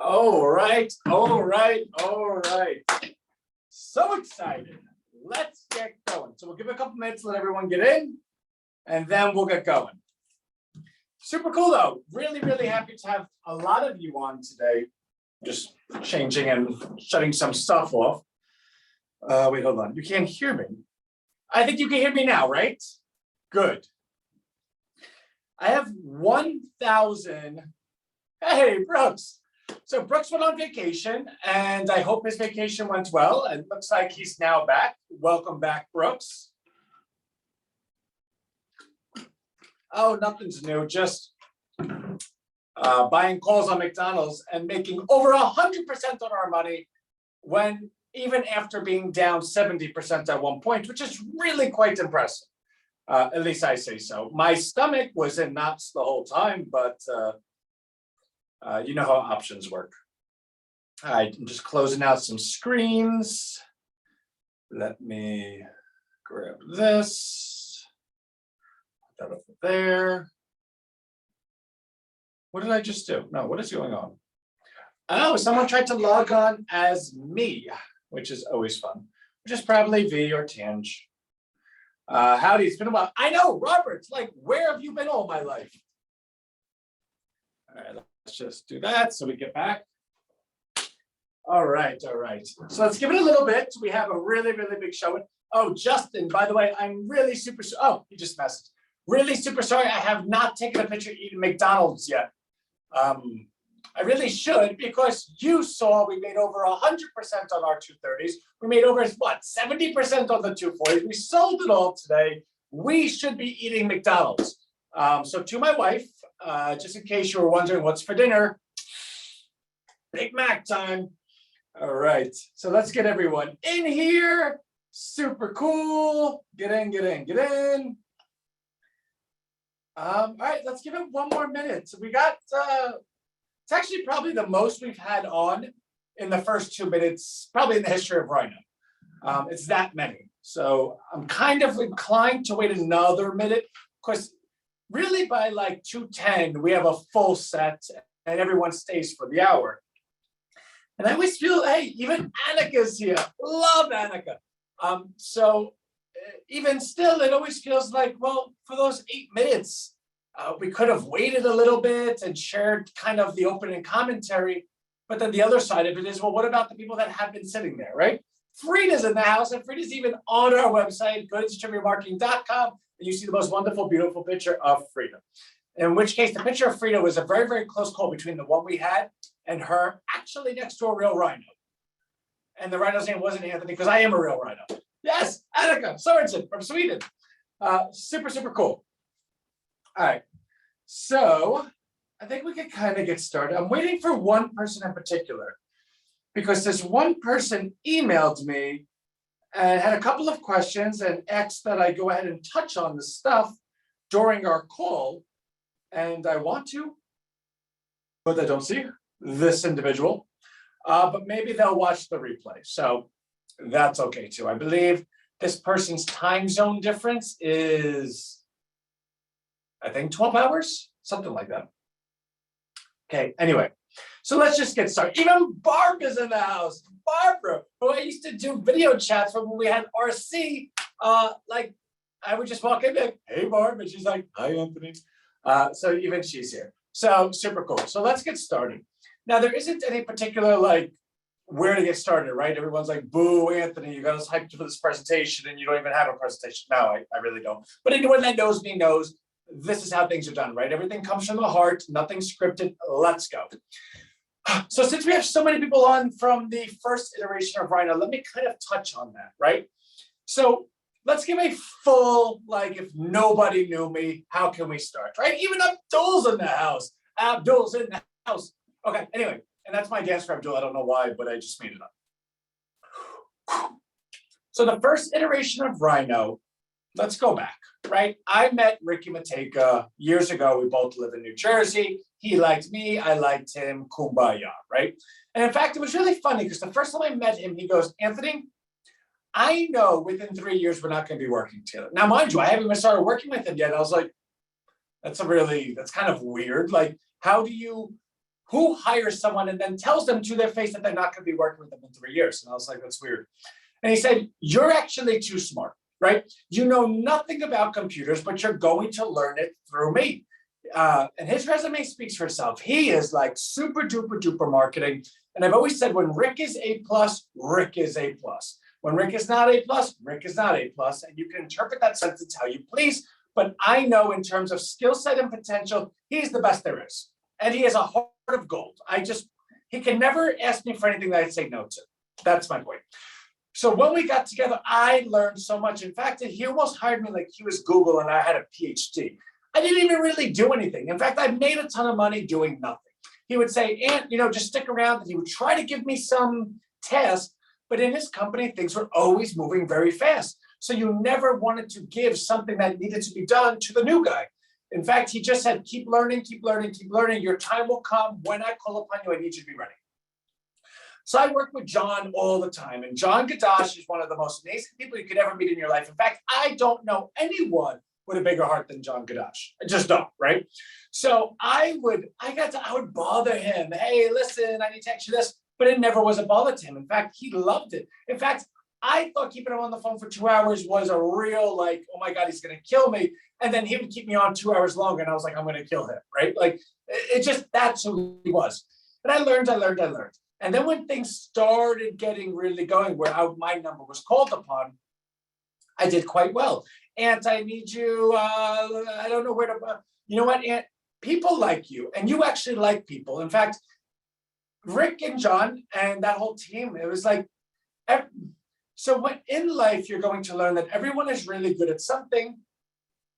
All right, all right, all right. So excited. Let's get going. So we'll give it a couple minutes, let everyone get in, and then we'll get going. Super cool though. Really, really happy to have a lot of you on today. Just changing and shutting some stuff off. Wait, hold on. You can't hear me. I think you can hear me now, right? Good. I have 1,000. Hey, Brooks. So Brooks went on vacation, and I hope his vacation went well. And it looks like he's now back. Welcome back, Brooks. Oh, nothing's new. Just buying calls on McDonald's and making over 100% on our money when even after being down 70% at one point, which is really quite impressive. At least I say so. My stomach was in knots the whole time, but you know how options work. All right, I'm just closing out some screens. Let me grab this. Put that over there. What did I just do? No, what is going on? Oh, someone tried to log on as me, which is always fun, which is probably V or Tange. Howdy, it's been a while. I know, Robert, like, where have you been all my life? All right, let's just do that so we get back. All right, all right. So let's give it a little bit. We have a really, really big show. Oh, Justin, by the way, I'm really super, oh, he just messaged. Really super sorry, I have not taken a picture eating McDonald's yet. I really should, because you saw we made over 100% on our 230s. We made over, what, 70% on the 240s. We sold it all today. We should be eating McDonald's. So to my wife, just in case you were wondering what's for dinner, Big Mac time. All right, so let's get everyone in here. Super cool. Get in, get in, get in. All right, let's give it one more minute. So we got, it's actually probably the most we've had on in the first 2 minutes, probably in the history of RHINO. It's that many. So I'm kind of inclined to wait another minute, because really by like 2:10, we have a full set and everyone stays for the hour. And I always feel, hey, even Annika's here. Love Annika. So even still, it always feels like, well, for those 8 minutes, we could have waited a little bit and shared kind of the opening commentary. But then the other side of it is, well, what about the people that have been sitting there, right? Frida's in the house, and Frida's even on our website, go to distributormarketing.com, and you see the most wonderful, beautiful picture of Frida. In which case, the picture of Frida was a very, very close call between the one we had and her actually next to a real rhino. And the rhino's name wasn't Anthony, because I am a real rhino. Yes, Annika Sorensen from Sweden. Super, super cool. All right, so I think we can kind of get started. I'm waiting for one person in particular, because this one person emailed me and had a couple of questions and asked that I go ahead and touch on the stuff during our call. And I want to, but I don't see this individual. But maybe they'll watch the replay. So that's okay too. I believe this person's time zone difference is, I think, 12 hours, something like that. Okay, anyway, so let's just get started. Even Barb is in the house. Barbara, who I used to do video chats from when we had RC, like I would just walk in and, hey, Barb, and she's like, hi, Anthony. So even she's here. So super cool. So let's get started. Now, there isn't any particular like where to get started, right? Everyone's like, boo, Anthony, you got us hyped for this presentation and you don't even have a presentation. No, I really don't. But anyone that knows me knows this is how things are done, right? Everything comes from the heart, nothing scripted. Let's go. So since we have so many people on from the first iteration of RHINO, let me kind of touch on that, right? So let's give a full, like, if nobody knew me, how can we start, right? Even Abdul's in the house. Abdul's in the house. Okay, anyway, and that's my dance for Abdul. I don't know why, but I just made it up. So the first iteration of RHINO, let's go back, right? I met Ricky Mateka years ago. We both live in New Jersey. He liked me, I liked him, kumbaya, right? And in fact, it was really funny because the first time I met him, he goes, Anthony, I know within 3 years we're not going to be working together. Now, mind you, I haven't even started working with him yet. I was like, that's kind of weird. Like, how do you who hires someone and then tells them to their face that they're not going to be working with them in 3 years? And I was like, that's weird. And he said, you're actually too smart, right? You know nothing about computers, but you're going to learn it through me. And his resume speaks for itself. He is like super duper duper marketing. And I've always said, when Rick is A+, Rick is A+. When Rick is not A+, Rick is not A+. And you can interpret that sentence how you please. But I know in terms of skill set and potential, he's the best there is. And he has a heart of gold. He can never ask me for anything that I'd say no to. That's my point. So when we got together, I learned so much. In fact, he almost hired me like he was Google and I had a PhD. I didn't even really do anything. In fact, I made a ton of money doing nothing. He would say, Ant, just stick around. And he would try to give me some tasks, but in his company, things were always moving very fast. So you never wanted to give something that needed to be done to the new guy. In fact, he just said, keep learning, keep learning, keep learning. Your time will come. When I call upon you, I need you to be ready. So I work with John all the time. And John Gadash is one of the most amazing people you could ever meet in your life. In fact, I don't know anyone with a bigger heart than John Gadash. I just don't, right? So I would bother him. Hey, listen, I need to text you this. But it never was a bother to him. In fact, he loved it. In fact, I thought keeping him on the phone for 2 hours was a real like, oh my God, he's going to kill me. And then he would keep me on 2 hours longer. And I was like, I'm going to kill him, right? Like, that's who he was. And I learned. And then when things started getting really going, where my number was called upon, I did quite well. Ant, I need you. I don't know where to, you know what, Ant? People like you, and you actually like people. In fact, Rick and John and that whole team, it was like, so when in life, you're going to learn that everyone is really good at something.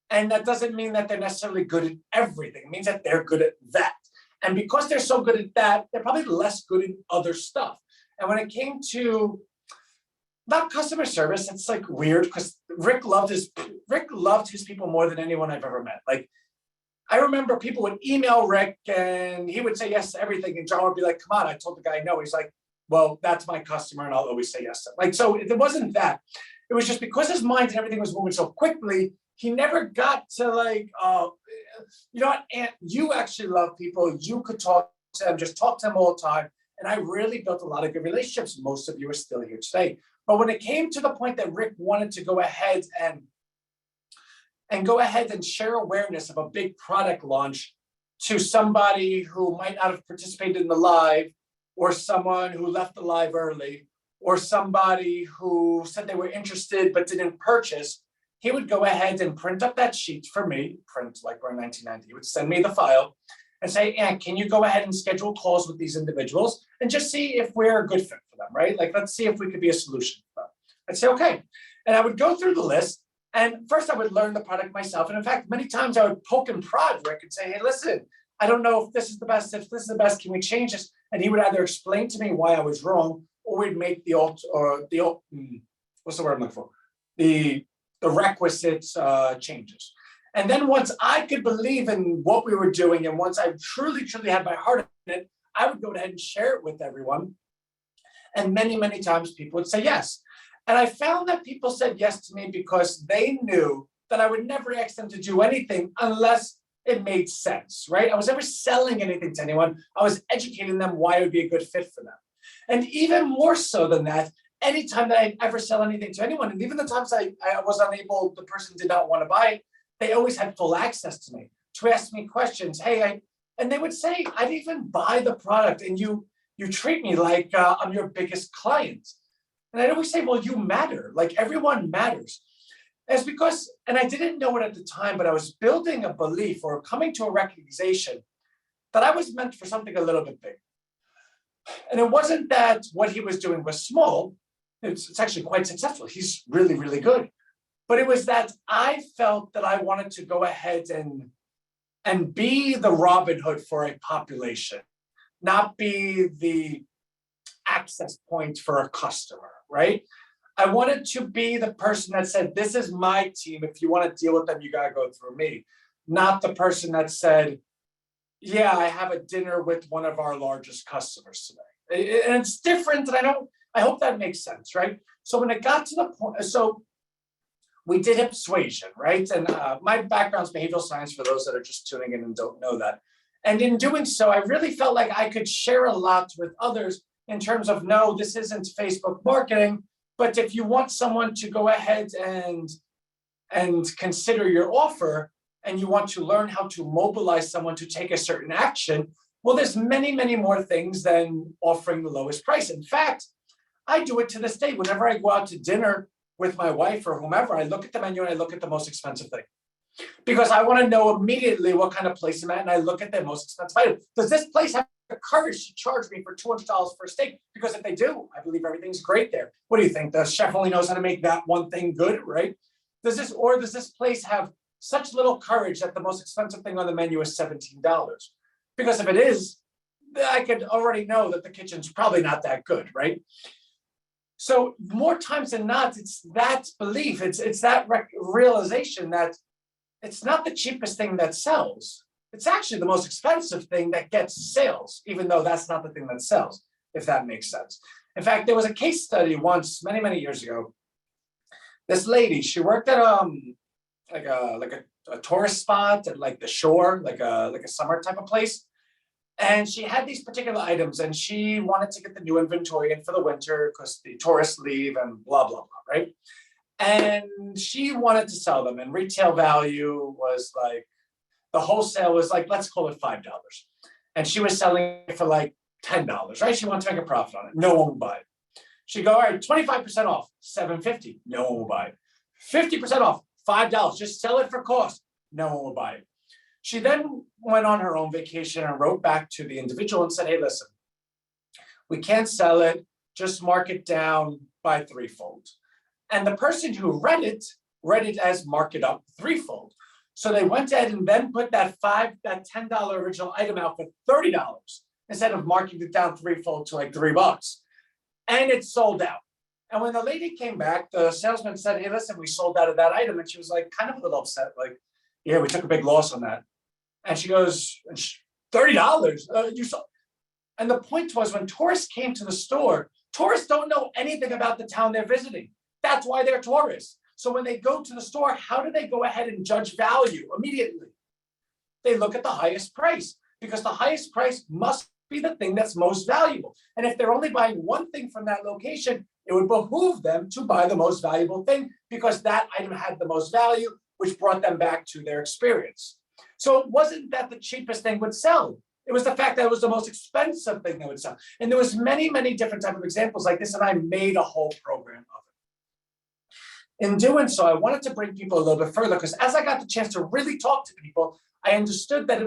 And that doesn't mean that they're necessarily good at everything. It means that they're good at that. And because they're so good at that, they're probably less good at other stuff. And when it came to not customer service, it's like weird because Rick loved his people more than anyone I've ever met. Like, I remember people would email Rick and he would say yes to everything. And John would be like, come on, I told the guy no. He's like, well, that's my customer and I'll always say yes to him. Like, so it wasn't that. It was just because his mind and everything was moving so quickly, he never got to like, you know what, Ant, you actually love people. You could talk to them, just talk to them all the time. And I really built a lot of good relationships. Most of you are still here today. But when it came to the point that Rick wanted to go ahead and share awareness of a big product launch to somebody who might not have participated in the live, or someone who left the live early, or somebody who said they were interested but didn't purchase, he would go ahead and print up that sheet for me, print like we're in 1990, he would send me the file and say, Ant, can you go ahead and schedule calls with these individuals and just see if we're a good fit for them, right? Like, let's see if we could be a solution for them. I'd say, okay. And I would go through the list. And first I would learn the product myself. And in fact, many times I would poke and prod Rick and say, hey, listen, I don't know if this is the best. If this is the best, can we change this? And he would either explain to me why I was wrong, or we'd make what's the word I'm looking for? The requisite changes. And then once I could believe in what we were doing, and once I truly, truly had my heart in it, I would go ahead and share it with everyone. And many, many times people would say yes. And I found that people said yes to me because they knew that I would never ask them to do anything unless it made sense, right? I was never selling anything to anyone. I was educating them why it would be a good fit for them. And even more so than that, anytime that I ever sell anything to anyone, and even the times I was unable, the person did not want to buy it, they always had full access to me to ask me questions. Hey, and they would say, I'd even buy the product and you treat me like I'm your biggest client. And I'd always say, well, you matter, like everyone matters. It's because, and I didn't know it at the time, but I was building a belief or coming to a recognition that I was meant for something a little bit big. And it wasn't that what he was doing was small. It's actually quite successful. He's really, really good. But it was that I felt that I wanted to go ahead and be the Robin Hood for a population, not be the access point for a customer, right? I wanted to be the person that said, this is my team. If you want to deal with them, you got to go through me. Not the person that said, yeah, I have a dinner with one of our largest customers today. And it's different. And I hope that makes sense, right? So when it got to the point, so we did hip suasion, right? And my background's behavioral science for those that are just tuning in and don't know that. And in doing so, I really felt like I could share a lot with others in terms of, no, this isn't Facebook marketing, but if you want someone to go ahead and consider your offer, and you want to learn how to mobilize someone to take a certain action, well, there's many, many more things than offering the lowest price. In fact, I do it to this day. Whenever I go out to dinner with my wife or whomever, I look at the menu and I look at the most expensive thing. Because I want to know immediately what kind of place I'm at, and I look at the most expensive item. Does this place have the courage to charge me for $200 for a steak? Because if they do, I believe everything's great there. What do you think? The chef only knows how to make that one thing good, right? Does this place have such little courage that the most expensive thing on the menu is $17? Because if it is, I could already know that the kitchen's probably not that good, right? So more times than not, it's that belief, it's that realization that it's not the cheapest thing that sells. It's actually the most expensive thing that gets sales, even though that's not the thing that sells, if that makes sense. In fact, there was a case study once, many, many years ago. This lady, she worked at a tourist spot at like the shore, like a summer type of place. And she had these particular items and she wanted to get the new inventory in for the winter because the tourists leave and blah, blah, blah, right? And she wanted to sell them, and retail value was like, the wholesale was like, let's call it $5. And she was selling it for like $10, right? She wanted to make a profit on it. No one would buy it. She'd go, all right, 25% off, $7.50. No one will buy it. 50% off, $5. Just sell it for cost. No one will buy it. She then went on her own vacation and wrote back to the individual and said, hey, listen, we can't sell it. Just mark it down by threefold. And the person who read it as mark it up threefold. So they went ahead and then put that $10 original item out for $30 instead of marking it down threefold to like $3. And it sold out. And when the lady came back, the salesman said, hey, listen, we sold out of that item. And she was like, kind of a little upset, like, yeah, we took a big loss on that. And she goes, $30? You saw. And the point was, when tourists came to the store, tourists don't know anything about the town they're visiting. That's why they're tourists. So when they go to the store, how do they go ahead and judge value immediately? They look at the highest price, because the highest price must be the thing that's most valuable. And if they're only buying one thing from that location, it would behoove them to buy the most valuable thing because that item had the most value, which brought them back to their experience. So it wasn't that the cheapest thing would sell. It was the fact that it was the most expensive thing that would sell. And there was many, many different types of examples like this, and I made a whole program of it. In doing so, I wanted to bring people a little bit further, because as I got the chance to really talk to people, I understood that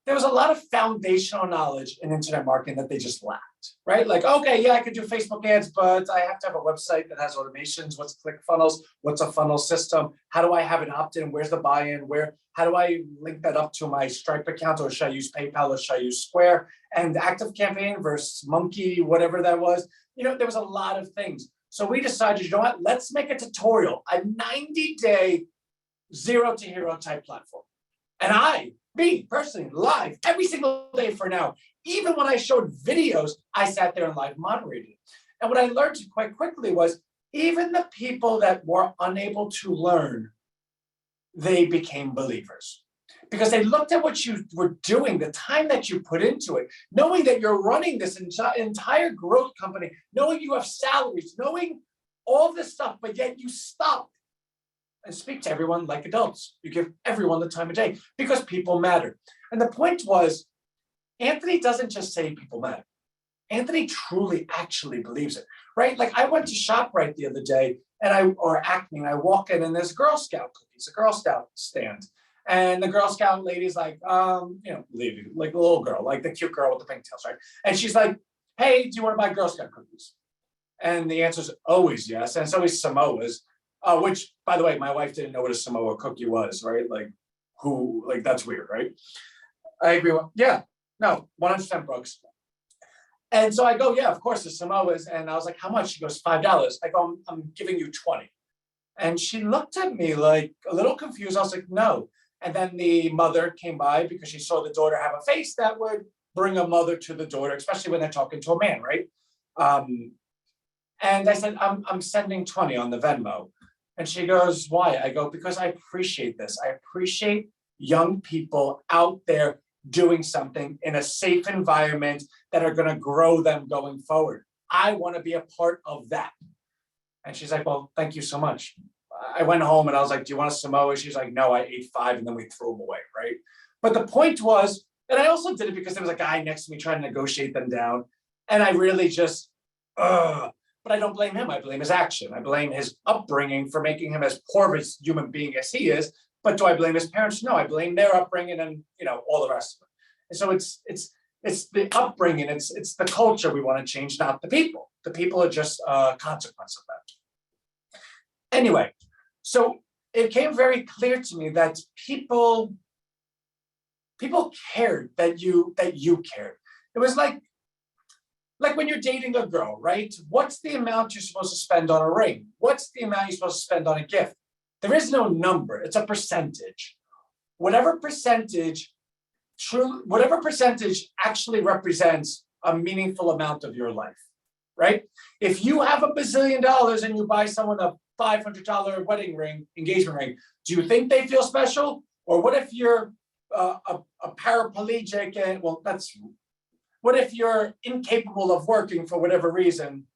there was a lot of foundational knowledge in internet marketing that they just lacked, right? Like, okay, yeah, I could do Facebook ads, but I have to have a website that has automations. What's ClickFunnels? What's a funnel system? How do I have an opt-in? Where's the buy-in? How do I link that up to my Stripe account? Or should I use PayPal, or should I use Square? And ActiveCampaign versus Monkey, whatever that was. There was a lot of things. So we decided, you know what? Let's make a tutorial, a 90-day zero to hero type platform. And me personally, live every single day for now. Even when I showed videos, I sat there and live moderated. And what I learned quite quickly was, even the people that were unable to learn, they became believers. Because they looked at what you were doing, the time that you put into it, knowing that you're running this entire growth company, knowing you have salaries, knowing all this stuff, but yet you stop and speak to everyone like adults. You give everyone the time of day, because people matter. And the point was, Anthony doesn't just say people matter. Anthony truly actually believes it, right? Like, I went to ShopRite the other day, or Acme, and I walk in and there's Girl Scout cookies, a Girl Scout stand. And the Girl Scout lady's like, lady, like the little girl, like the cute girl with the pigtails, right? And she's like, hey, do you want to buy Girl Scout cookies? And the answer is always yes. And it's always Samoas. Which, by the way, my wife didn't know what a Samoa cookie was, right? Like, that's weird, right? I agree. Yeah, no, 100% Brooks. And so I go, yeah, of course, the Samoas. And I was like, how much? She goes, $5. I go, I'm giving you 20. And she looked at me like a little confused. I was like, no. And then the mother came by, because she saw the daughter have a face that would bring a mother to the daughter, especially when they're talking to a man, right? And I said, I'm sending 20 on the Venmo. And she goes, why? I go, because I appreciate this. I appreciate young people out there doing something in a safe environment that are going to grow them going forward. I want to be a part of that. And she's like, well, thank you so much. I went home and I was like, do you want a Samoa? She's like, no, I ate 5 and then we threw them away, right? But the point was, and I also did it because there was a guy next to me trying to negotiate them down. And I really just, but I don't blame him. I blame his action. I blame his upbringing for making him as poor of a human being as he is. But do I blame his parents? No, I blame their upbringing and, all the rest of it. And so it's the upbringing, it's the culture we want to change, not the people. The people are just a consequence of that. Anyway, so it became very clear to me that people cared that you cared. It was like when you're dating a girl, right? What's the amount you're supposed to spend on a ring? What's the amount you're supposed to spend on a gift? There is no number, it's a percentage. Whatever percentage actually represents a meaningful amount of your life, right? If you have $1 bazillion and you buy someone a $500 wedding ring, engagement ring, do you think they feel special? Or what if you're a paraplegic and, what if you're incapable of working for whatever reason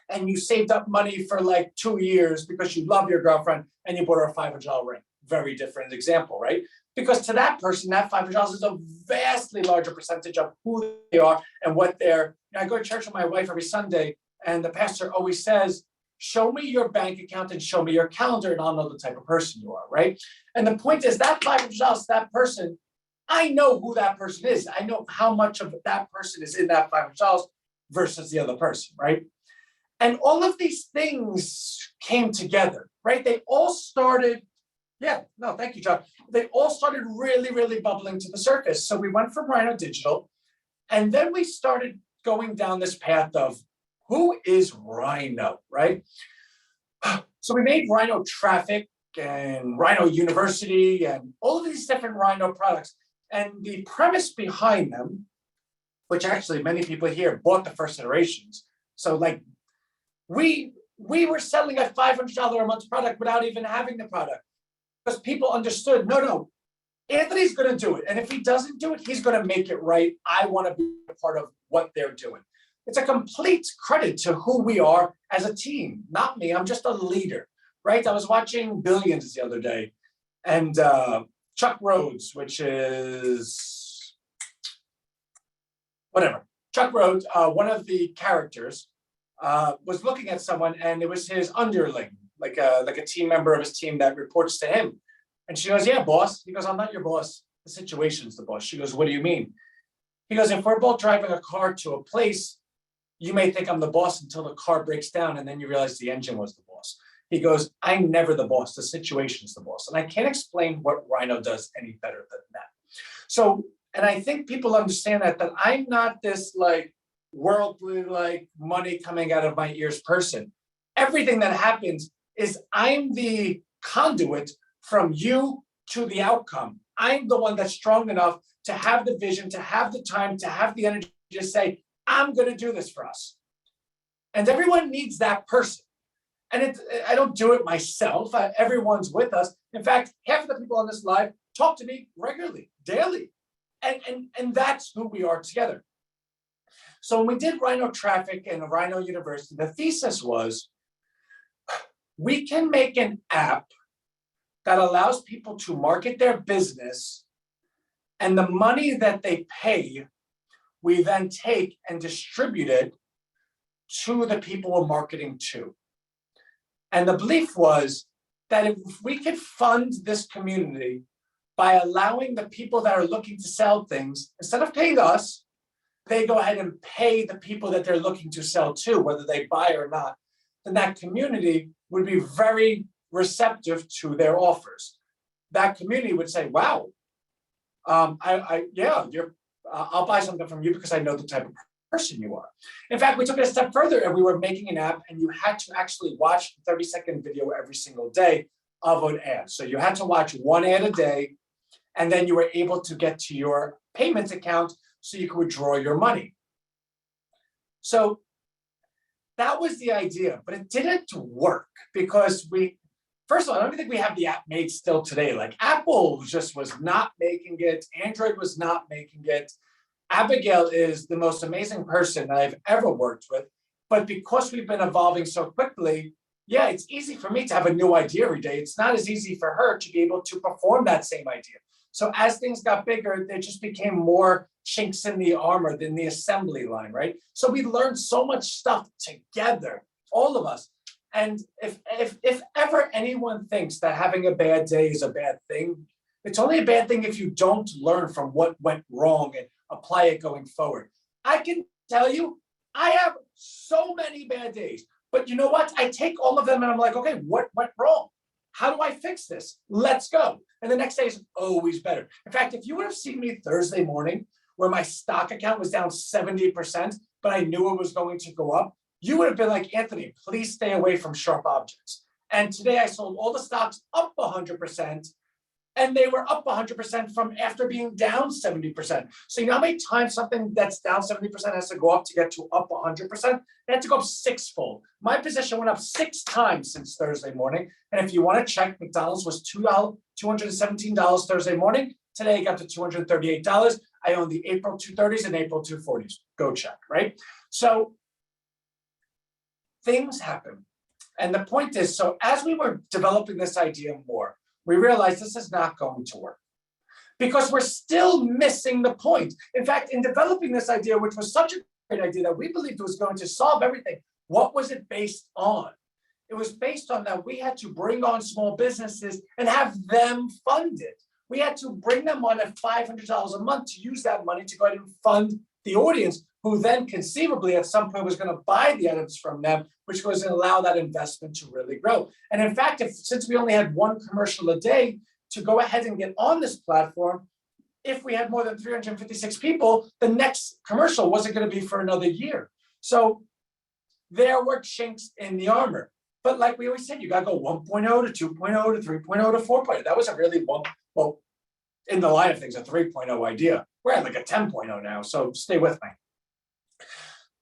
and you saved up money for like 2 years because you love your girlfriend and you bought her a $500 ring? Very different example, right? Because to that person, that $500 is a vastly larger percentage of who they are and what they're. I go to church with my wife every Sunday, and the pastor always says, show me your bank account and show me your calendar, and I'll know the type of person you are, right? And the point is that $500, that person, I know who that person is. I know how much of that person is in that $500 versus the other person, right? And all of these things came together, right? They all started. Yeah, no, thank you, John. They all started really, really bubbling to the surface. So we went from RHINO Digital, and then we started going down this path of who is RHINO, right? So we made RHINO Traffic and RHINO University and all of these different RHINO products. And the premise behind them, which actually many people here bought the first iterations. So like we were selling a $500 a month product without even having the product. Because people understood, no, Anthony's going to do it. And if he doesn't do it, he's going to make it right. I want to be a part of what they're doing. It's a complete credit to who we are as a team. Not me. I'm just a leader, right? I was watching Billions the other day. And Chuck Rhodes, which is whatever. Chuck Rhodes, one of the characters, was looking at someone, and it was his underling. Like a team member of his team that reports to him. And she goes, yeah, boss. He goes, I'm not your boss. The situation's the boss. She goes, what do you mean? He goes, if we're both driving a car to a place, you may think I'm the boss until the car breaks down and then you realize the engine was the boss. He goes, I'm never the boss. The situation's the boss. And I can't explain what RHINO does any better than that. So, and I think people understand that I'm not this like worldly, like money coming out of my ears person. Everything that happens is I'm the conduit from you to the outcome. I'm the one that's strong enough to have the vision, to have the time, to have the energy to say, I'm going to do this for us. And everyone needs that person. And I don't do it myself. Everyone's with us. In fact, half of the people on this live talk to me regularly, daily. And that's who we are together. So when we did RHINO Traffic and RHINO University, the thesis was, we can make an app that allows people to market their business, and the money that they pay, we then take and distribute it to the people we're marketing to. And the belief was that if we could fund this community by allowing the people that are looking to sell things, instead of paying us, they go ahead and pay the people that they're looking to sell to, whether they buy or not, then that community would be very receptive to their offers. That community would say, wow, I'll buy something from you because I know the type of person you are. In fact, we took it a step further and we were making an app, and you had to actually watch the 30-second video every single day of an ad. So you had to watch one ad a day, and then you were able to get to your payments account so you could withdraw your money. So that was the idea, but it didn't work because first of all, I don't even think we have the app made still today. Like Apple just was not making it. Android was not making it. Abigail is the most amazing person I've ever worked with. But because we've been evolving so quickly, yeah, it's easy for me to have a new idea every day. It's not as easy for her to be able to perform that same idea. So as things got bigger, there just became more chinks in the armor than the assembly line, right? So we learned so much stuff together, all of us. And if ever anyone thinks that having a bad day is a bad thing, it's only a bad thing if you don't learn from what went wrong and apply it going forward. I can tell you, I have so many bad days, but you know what? I take all of them and I'm like, okay, what went wrong? How do I fix this? Let's go. And the next day is always better. In fact, if you would have seen me Thursday morning where my stock account was down 70%, but I knew it was going to go up, you would have been like, Anthony, please stay away from sharp objects. And today I sold all the stocks up 100%, and they were up 100% from after being down 70%. So you know how many times something that's down 70% has to go up to get to up 100%? It had to go up sixfold. My position went up 6 times since Thursday morning. And if you want to check, McDonald's was $217 Thursday morning. Today it got to $238. I own the April 230s and April 240s. Go check, right? So things happen. And the point is, so as we were developing this idea more, we realized this is not going to work because we're still missing the point. In fact, in developing this idea, which was such a great idea that we believed was going to solve everything, what was it based on? It was based on that we had to bring on small businesses and have them funded. We had to bring them on at $500 a month to use that money to go ahead and fund the audience, who then conceivably at some point was going to buy the items from them, which was going to allow that investment to really grow. And in fact, since we only had one commercial a day to go ahead and get on this platform, if we had more than 356 people, the next commercial wasn't going to be for another year. So there were chinks in the armor. But like we always said, you got to go 1.0 to 2.0 to 3.0 to 4.0. That was a really in the line of things, a 3.0 idea. We're at like a 10.0 now, so stay with me.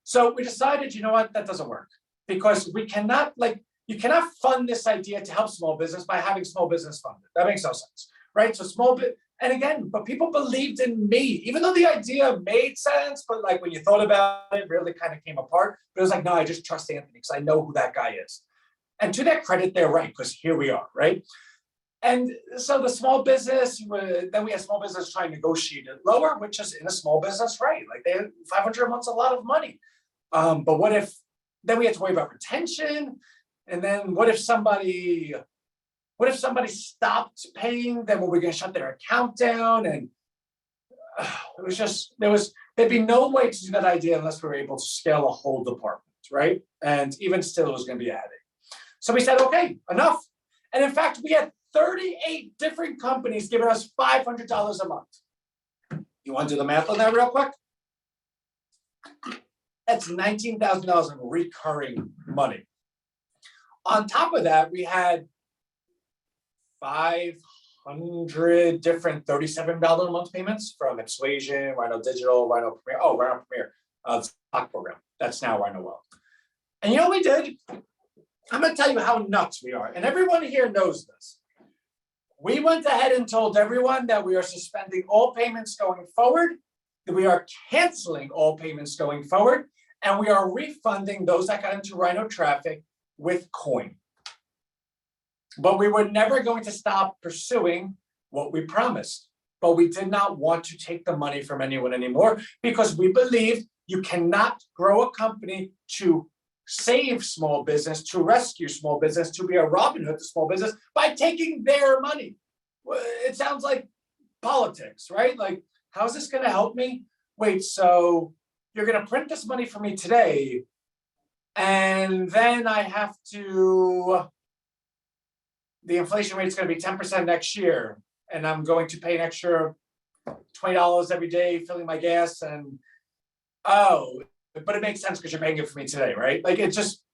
So we decided, you know what, that doesn't work because we cannot, you cannot fund this idea to help small business by having small business funded. That makes no sense, right? So and again, but people believed in me, even though the idea made sense, but like when you thought about it, it really kind of came apart. But it was like, no, I just trust Anthony because I know who that guy is. And to their credit, they're right, because here we are, right? And so the small business, then we had small business trying to negotiate it lower, which is in a small business, right? Like they had 500 a month's a lot of money. But what if, then we had to worry about retention. And then what if somebody stopped paying, then were we going to shut their account down? And it was just, there'd be no way to do that idea unless we were able to scale a whole department, right? And even still, it was going to be a headache. So we said, okay, enough. And in fact, we had 38 different companies giving us $500 a month. You want to do the math on that real quick? That's $19,000 in recurring money. On top of that, we had 500 different $37 a month payments from Persuasion, RHINO Digital, RHINO Premier. Oh, RHINO Premier, stock program. That's now RHINO World. And you know what we did? I'm going to tell you how nuts we are. And everyone here knows this. We went ahead and told everyone that we are suspending all payments going forward, that we are canceling all payments going forward, and we are refunding those that got into RHINO traffic with coin. But we were never going to stop pursuing what we promised. But we did not want to take the money from anyone anymore because we believed you cannot grow a company to save small business, to rescue small business, to be a Robin Hood to small business by taking their money. It sounds like politics, right? Like, how's this going to help me? Wait, so you're going to print this money for me today, and then I have to, the inflation rate is going to be 10% next year, and I'm going to pay an extra $20 every day filling my gas, and oh, but it makes sense because you're paying it for me today, right? Like, it just,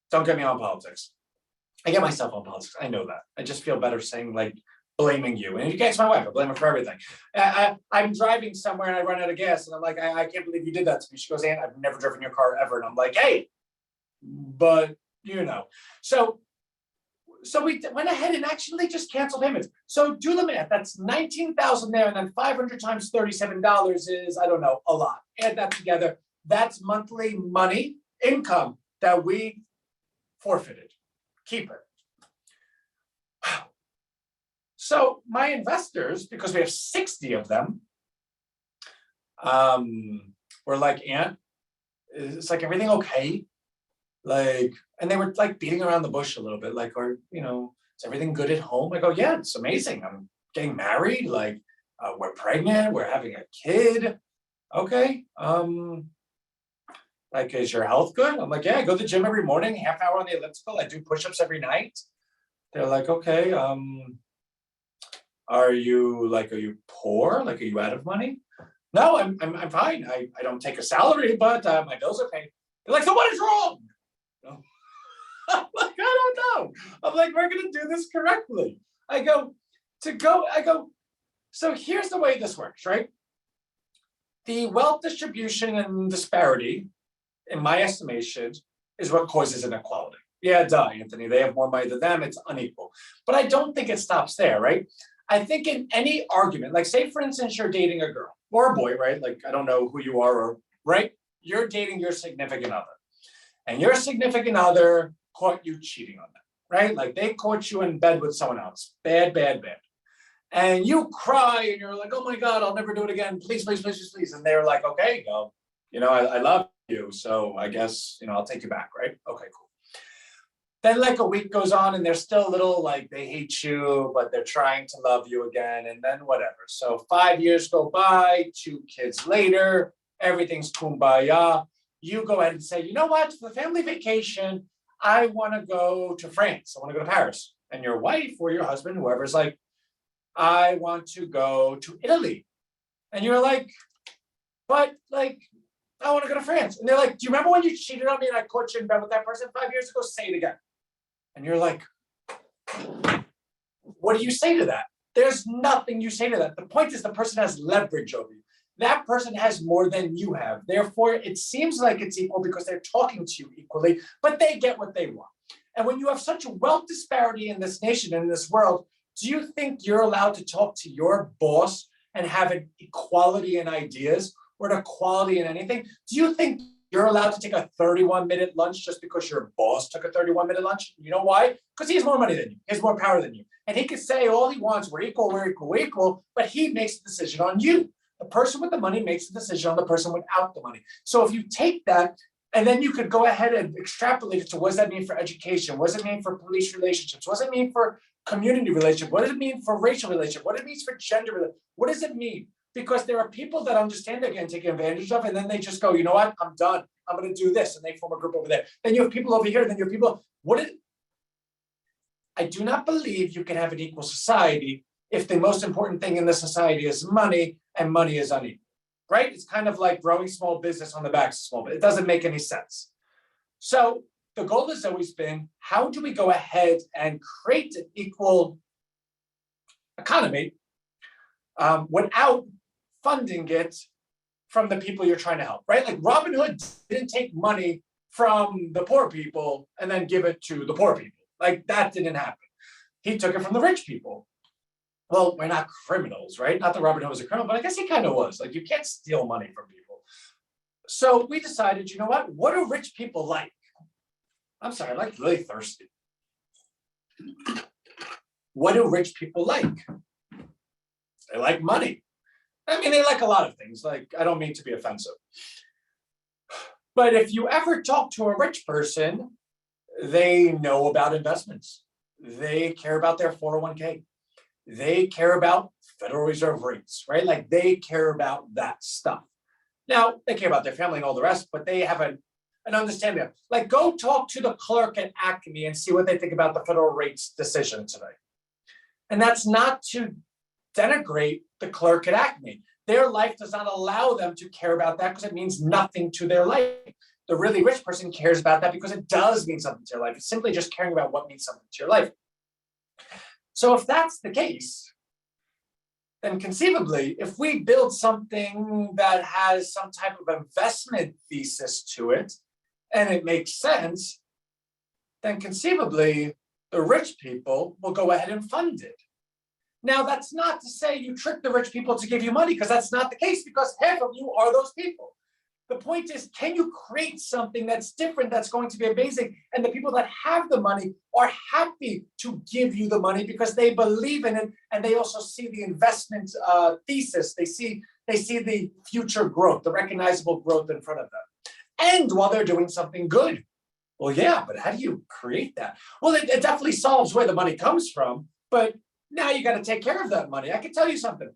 don't get me on politics. I get myself on politics. I know that. I just feel better saying, like, blaming you. And you can't, it's my wife. I blame her for everything. I'm driving somewhere and I run out of gas. And I'm like, I can't believe you did that to me. She goes, Aunt, I've never driven your car ever. And I'm like, hey, but you know. So So we went ahead and actually just canceled payments. So do the math. That's 19,000 there, and then 500 times $37 is, I don't know, a lot. Add that together. That's monthly money income that we forfeited. Keep it. So my investors, because we have 60 of them, were like, Aunt, is like everything okay? Like, and they were like beating around the bush a little bit, like, or, is everything good at home? I go, yeah, it's amazing. I'm getting married. Like, we're pregnant. We're having a kid. Okay. Like, is your health good? I'm like, yeah, I go to the gym every morning, half hour on the elliptical. I do push-ups every night. They're like, okay. Are you poor? Like, are you out of money? No, I'm fine. I don't take a salary, but my bills are paid. They're like, so what is wrong? I'm like, I don't know. I'm like, we're gonna do this correctly. I go, so here's the way this works, right? The wealth distribution and disparity, in my estimation, is what causes inequality. Yeah, duh, Anthony, they have more money than them, it's unequal. But I don't think it stops there, right? I think in any argument, like say for instance, you're dating a girl or a boy, right? Like, I don't know who you are, or right? You're dating your significant other. And your significant other caught you cheating on them, right? Like they caught you in bed with someone else. Bad, bad, bad. And you cry and you're like, oh my God, I'll never do it again. Please, please, please, please, please. And they're like, okay, well, I love you. So I guess, I'll take you back, right? Okay, cool. Then like a week goes on and they're still a little like they hate you, but they're trying to love you again. And then whatever. So 5 years go by, 2 kids later, everything's kumbaya. You go ahead and say, you know what, for the family vacation, I want to go to France. I want to go to Paris. And your wife or your husband, whoever's like, I want to go to Italy. And you're like, but like, I want to go to France. And they're like, do you remember when you cheated on me and I caught you in bed with that person 5 years ago? Say it again. And you're like, what do you say to that? There's nothing you say to that. The point is the person has leverage over you. That person has more than you have. Therefore, it seems like it's equal because they're talking to you equally, but they get what they want. And when you have such a wealth disparity in this nation, in this world, do you think you're allowed to talk to your boss and have an equality in ideas or an equality in anything? Do you think you're allowed to take a 31-minute lunch just because your boss took a 31-minute lunch? You know why? Because he has more money than you. He has more power than you. And he could say all he wants, we're equal, we're equal, we're equal, but he makes the decision on you. The person with the money makes the decision on the person without the money. So if you take that, and then you could go ahead and extrapolate it to what does that mean for education? What does it mean for police relationships? What does it mean for community relationship? What does it mean for racial relationship? What does it mean for gender relationship? What does it mean? Because there are people that understand they're getting taken advantage of, and then they just go, you know what? I'm done. I'm going to do this. And they form a group over there. Then you have people over here. Then you have people. I do not believe you can have an equal society if the most important thing in the society is money and money is unequal, right? It's kind of like growing small business on the back of small business. It doesn't make any sense. So the goal has always been, how do we go ahead and create an equal economy without funding it from the people you're trying to help, right? Like Robin Hood didn't take money from the poor people and then give it to the poor people. Like that didn't happen. He took it from the rich people. Well, we're not criminals, right? Not that Robin Hood was a criminal, but I guess he kind of was. Like you can't steal money from people. So we decided, you know what do rich people like? I'm sorry, I'm like really thirsty. What do rich people like? They like money. I mean, they like a lot of things. Like, I don't mean to be offensive. But if you ever talk to a rich person, they know about investments. They care about their 401k. They care about Federal Reserve rates, right? Like they care about that stuff. Now, they care about their family and all the rest, but they have an understanding of, like, go talk to the clerk at Acme and see what they think about the federal rates decision today. And that's not to denigrate the clerk at Acme. Their life does not allow them to care about that because it means nothing to their life. The really rich person cares about that because it does mean something to their life. It's simply just caring about what means something to your life. So if that's the case, then conceivably, if we build something that has some type of investment thesis to it, and it makes sense, then conceivably, the rich people will go ahead and fund it. Now, that's not to say you trick the rich people to give you money, because that's not the case, because half of you are those people. The point is, can you create something that's different, that's going to be amazing? And the people that have the money are happy to give you the money because they believe in it, and they also see the investment thesis. They see the future growth, the recognizable growth in front of them. And while they're doing something good. Well, yeah, but how do you create that? Well, it definitely solves where the money comes from, but now you got to take care of that money. I can tell you something.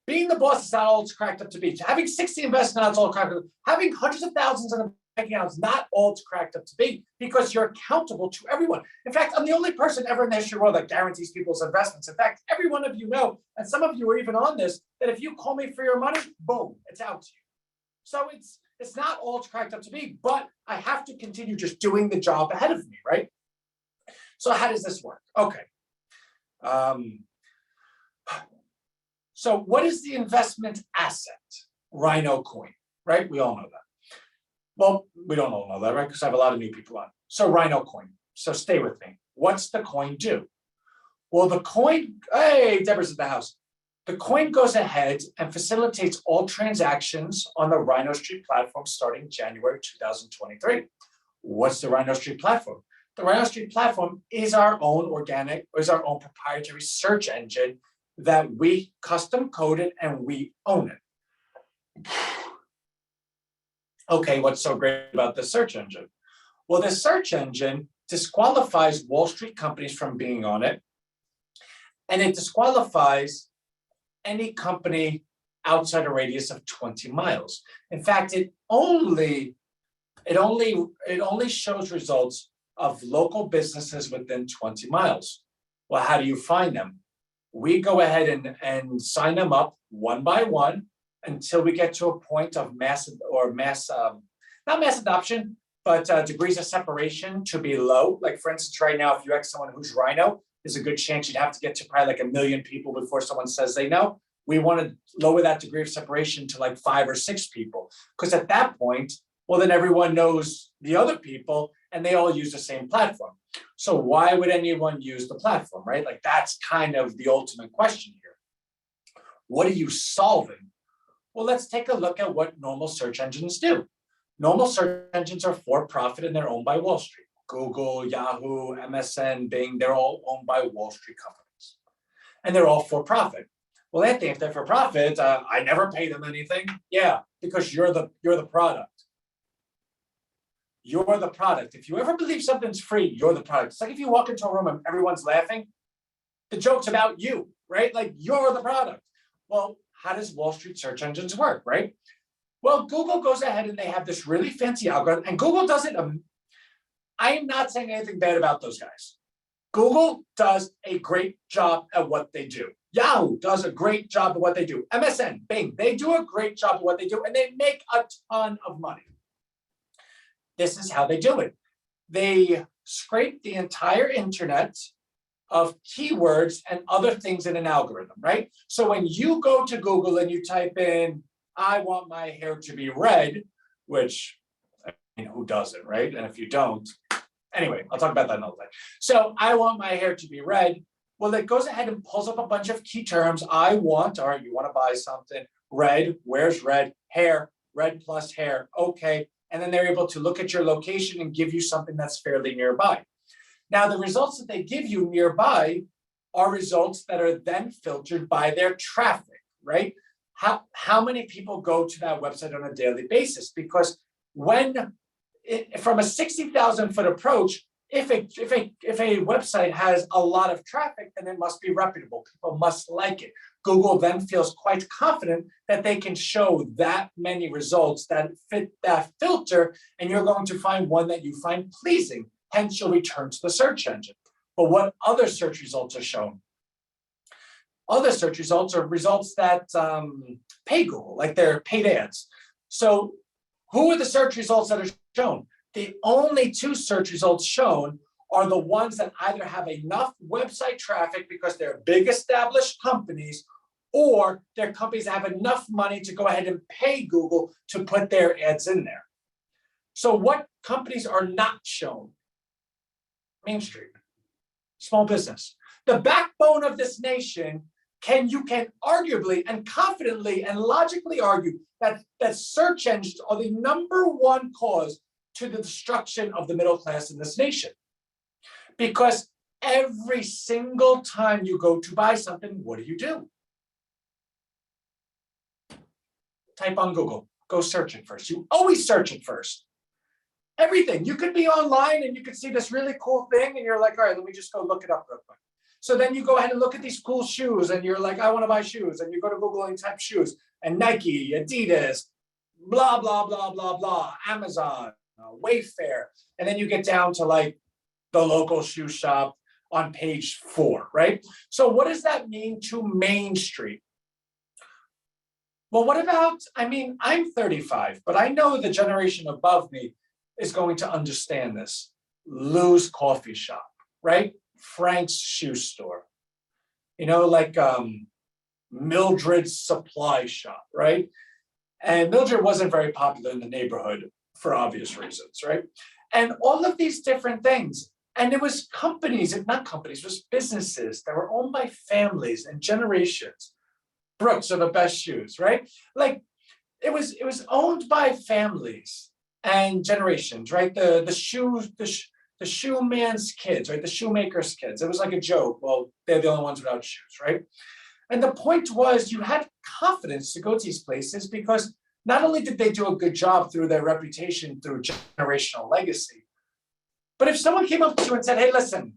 Being the boss is not all it's cracked up to be. Having 60 investments, not all cracked up. Having hundreds of thousands in a bank account is not all it's cracked up to be, because you're accountable to everyone. In fact, I'm the only person ever in the history of the world that guarantees people's investments. In fact, every one of you know, and some of you are even on this, that if you call me for your money, boom, it's out to you. So it's not all it's cracked up to be, but I have to continue just doing the job ahead of me, right? So how does this work? Okay. So what is the investment asset? RHINO coin, right? We all know that. Well, we don't all know that, right? Because I have a lot of new people on. So RHINO coin. So stay with me. What's the coin do? Well, the coin, hey, Deborah's at the house. The coin goes ahead and facilitates all transactions on the RHINO Street platform starting January 2023. What's the RHINO Street platform? The RHINO Street platform is our own proprietary search engine that we custom coded and we own it. Okay, what's so great about the search engine? Well, the search engine disqualifies Wall Street companies from being on it, and it disqualifies any company outside a radius of 20 miles. In fact, it only shows results of local businesses within 20 miles. Well, how do you find them? We go ahead and sign them up one by one until we get to a point of not mass adoption, but degrees of separation to be low. Like for instance, right now, if you ask someone who's RHINO, there's a good chance you'd have to get to probably like 1 million people before someone says they know. We want to lower that degree of separation to like 5 or 6 people. Because at that point, well, then everyone knows the other people and they all use the same platform. So why would anyone use the platform, right? Like that's kind of the ultimate question here. What are you solving? Well, let's take a look at what normal search engines do. Normal search engines are for profit and they're owned by Wall Street. Google, Yahoo, MSN, Bing, they're all owned by Wall Street companies. And they're all for profit. Well, Anthony, if they're for profit, I never pay them anything. Yeah, because you're the product. You're the product. If you ever believe something's free, you're the product. It's like if you walk into a room and everyone's laughing, the joke's about you, right? Like you're the product. Well, how does Wall Street search engines work, right? Well, Google goes ahead and they have this really fancy algorithm, and Google doesn't, I am not saying anything bad about those guys. Google does a great job at what they do. Yahoo does a great job at what they do. MSN, Bing, they do a great job at what they do, and they make a ton of money. This is how they do it. They scrape the entire internet of keywords and other things in an algorithm, right? So when you go to Google and you type in, I want my hair to be red, which, I mean, who doesn't, right? And if you don't, anyway, I'll talk about that another day. So I want my hair to be red. Well, it goes ahead and pulls up a bunch of key terms. I want, all right, you want to buy something, red, where's red? Hair, red plus hair, okay. And then they're able to look at your location and give you something that's fairly nearby. Now, the results that they give you nearby are results that are then filtered by their traffic, right? How many people go to that website on a daily basis? Because from a 60,000 foot approach, if a website has a lot of traffic, then it must be reputable. People must like it. Google then feels quite confident that they can show that many results that fit that filter, and you're going to find one that you find pleasing. Hence, you'll return to the search engine. But what other search results are shown? Other search results are results that pay Google, like they're paid ads. So who are the search results that are shown? The only 2 search results shown are the ones that either have enough website traffic because they're big established companies, or they're companies that have enough money to go ahead and pay Google to put their ads in there. So what companies are not shown? Main Street. Small business. The backbone of this nation, you can arguably and confidently and logically argue that search engines are the #1 cause to the destruction of the middle class in this nation. Because every single time you go to buy something, what do? Type on Google, go search it first. You always search it first. Everything. You could be online and you could see this really cool thing and you're like, all right, let me just go look it up real quick. So then you go ahead and look at these cool shoes and you're like, I want to buy shoes. And you go to Google and type shoes and Nike, Adidas, blah, blah, blah, blah, blah, Amazon, Wayfair. And then you get down to like the local shoe shop on page 4, right? So what does that mean to Main Street? Well, what about, I'm 35, but I know the generation above me is going to understand this. Lou's Coffee Shop, right? Frank's Shoe Store, like Mildred's Supply Shop, right? And Mildred wasn't very popular in the neighborhood for obvious reasons, right? And all of these different things. And it was it was businesses that were owned by families and generations. Brooks are the best shoes, right? Like it was owned by families and generations, right? The shoe man's kids, right? The shoemaker's kids. It was like a joke. Well, they're the only ones without shoes, right? And the point was you had confidence to go to these places because not only did they do a good job through their reputation, through generational legacy, but if someone came up to you and said, hey, listen,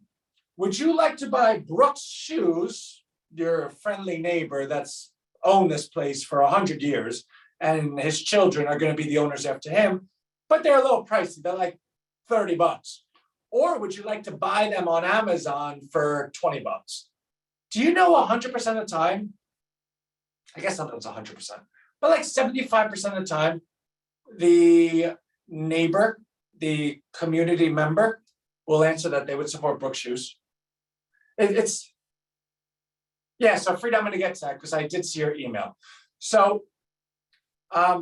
would you like to buy Brooks shoes, your friendly neighbor that's owned this place for 100 years, and his children are going to be the owners after him, but they're a little pricey. They're like $30. Or would you like to buy them on Amazon for $20? Do you know 100% of the time? I guess sometimes 100%, but like 75% of the time, the neighbor, the community member will answer that they would support Brooks shoes. So Frida, I'm going to get to that because I did see your email. So 75%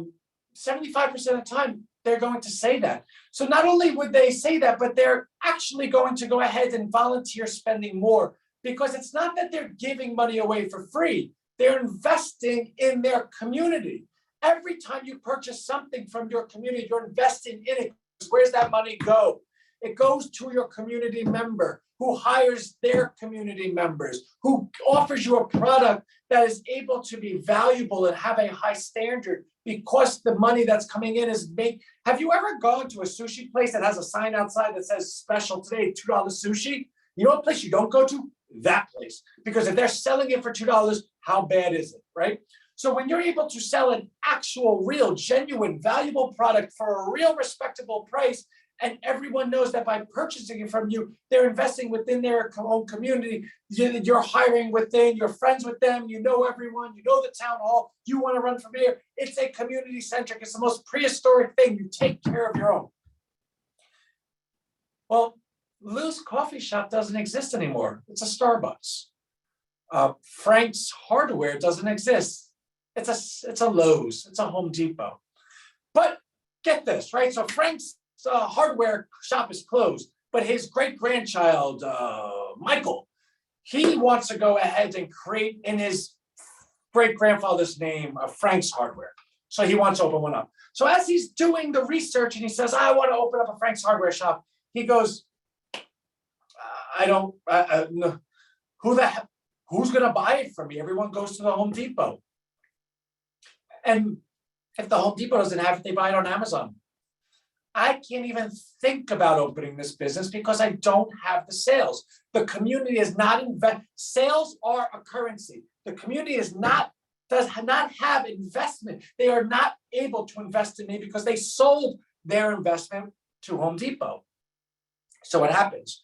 of the time, they're going to say that. So not only would they say that, but they're actually going to go ahead and volunteer spending more because it's not that they're giving money away for free. They're investing in their community. Every time you purchase something from your community, you're investing in it. Where's that money go? It goes to your community member who hires their community members, who offers you a product that is able to be valuable and have a high standard because the money that's coming in is made. Have you ever gone to a sushi place that has a sign outside that says special today, $2 sushi? You know what place you don't go to? That place. Because if they're selling it for $2, how bad is it, right? So when you're able to sell an actual, real, genuine, valuable product for a real respectable price, and everyone knows that by purchasing it from you, they're investing within their own community. You're hiring within, you're friends with them, you know everyone, you know the town hall, you want to run from here. It's a community centric, it's the most prehistoric thing. You take care of your own. Well, Lou's Coffee Shop doesn't exist anymore. It's a Starbucks. Frank's Hardware doesn't exist. It's a Lowe's, it's a Home Depot. But get this, right? So Frank's hardware shop is closed, but his great-grandchild, Michael, he wants to go ahead and create in his great-grandfather's name Frank's Hardware. So he wants to open one up. So as he's doing the research and he says, I want to open up a Frank's Hardware shop, he goes, who's going to buy it for me? Everyone goes to the Home Depot. And if the Home Depot doesn't have it, they buy it on Amazon. I can't even think about opening this business because I don't have the sales. The community is not sales are a currency. The community does not have investment. They are not able to invest in me because they sold their investment to Home Depot. So what happens?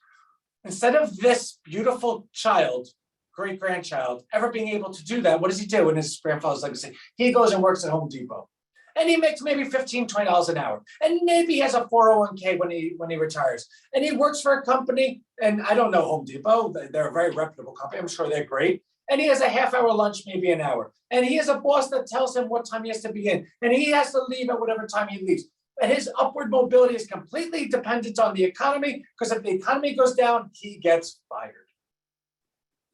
Instead of this beautiful child, great-grandchild, ever being able to do that, what does he do in his grandfather's legacy? He goes and works at Home Depot. And he makes maybe $15, $20 an hour. And maybe he has a 401k when he retires. And he works for a company, and I don't know Home Depot, they're a very reputable company, I'm sure they're great. And he has a half-hour lunch, maybe an hour. And he has a boss that tells him what time he has to be in. And he has to leave at whatever time he leaves. And his upward mobility is completely dependent on the economy, because if the economy goes down, he gets fired.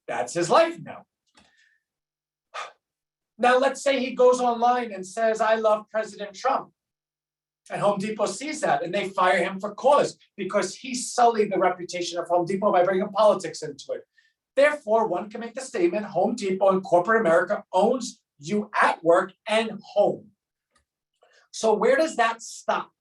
That's his life now. Now, let's say he goes online and says, I love President Trump. And Home Depot sees that and they fire him for cause because he sullied the reputation of Home Depot by bringing politics into it. Therefore, one can make the statement, Home Depot and corporate America owns you at work and home. So where does that stop?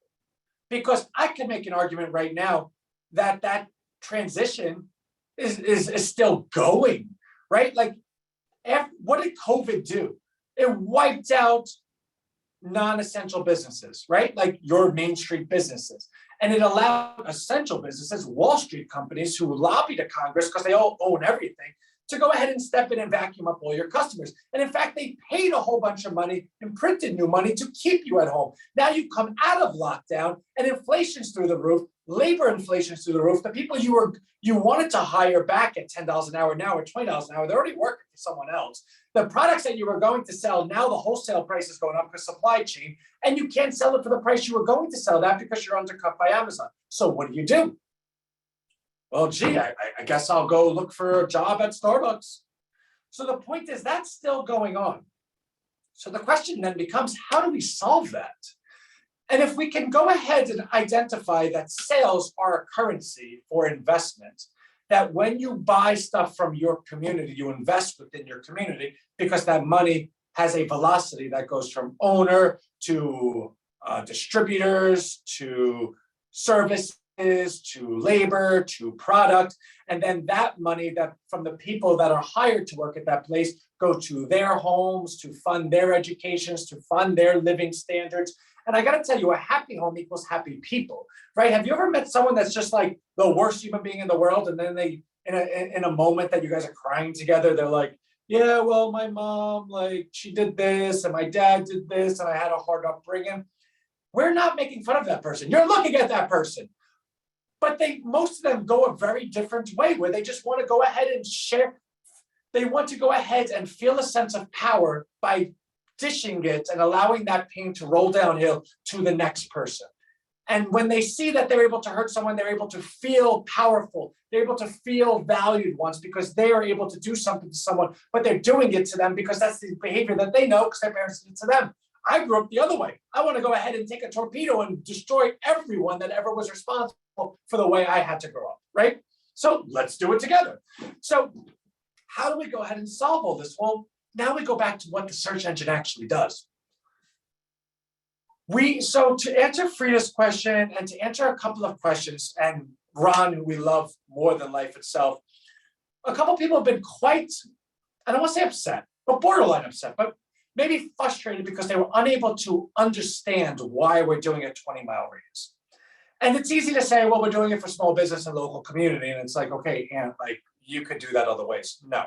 Because I can make an argument right now that that transition is still going, right? Like, what did COVID do? It wiped out non-essential businesses, right? Like your Main Street businesses. And it allowed essential businesses, Wall Street companies who lobbied to Congress because they all own everything, to go ahead and step in and vacuum up all your customers. And in fact, they paid a whole bunch of money and printed new money to keep you at home. Now you come out of lockdown and inflation's through the roof, labor inflation's through the roof. The people you wanted to hire back at $10 an hour now or $20 an hour, they're already working for someone else. The products that you were going to sell, now the wholesale price is going up because supply chain, and you can't sell it for the price you were going to sell that because you're undercut by Amazon. So what do? Well, gee, I guess I'll go look for a job at Starbucks. So the point is that's still going on. So the question then becomes, how do we solve that? And if we can go ahead and identify that sales are a currency for investment, that when you buy stuff from your community, you invest within your community because that money has a velocity that goes from owner to distributors to services to labor to product, and then that money that from the people that are hired to work at that place go to their homes to fund their educations, to fund their living standards. And I got to tell you, a happy home equals happy people, right? Have you ever met someone that's just like the worst human being in the world, and then they, in a moment that you guys are crying together, they're like, yeah, well, my mom, like, she did this, and my dad did this, and I had a hard upbringing. We're not making fun of that person. You're looking at that person. But most of them go a very different way, where they just want to go ahead and share. They want to go ahead and feel a sense of power by dishing it and allowing that pain to roll downhill to the next person. And when they see that they're able to hurt someone, they're able to feel powerful. They're able to feel valued once because they are able to do something to someone, but they're doing it to them because that's the behavior that they know because their parents did it to them. I grew up the other way. I want to go ahead and take a torpedo and destroy everyone that ever was responsible for the way I had to grow up, right? So let's do it together. So how do we go ahead and solve all this? Well, now we go back to what the search engine actually does. So to answer Frida's question and to answer a couple of questions, and Ron, who we love more than life itself, a couple of people have been quite, I don't want to say upset, but borderline upset, but maybe frustrated because they were unable to understand why we're doing a 20-mile radius. And it's easy to say, well, we're doing it for small business and local community. And it's like, okay, and like you could do that other ways. No.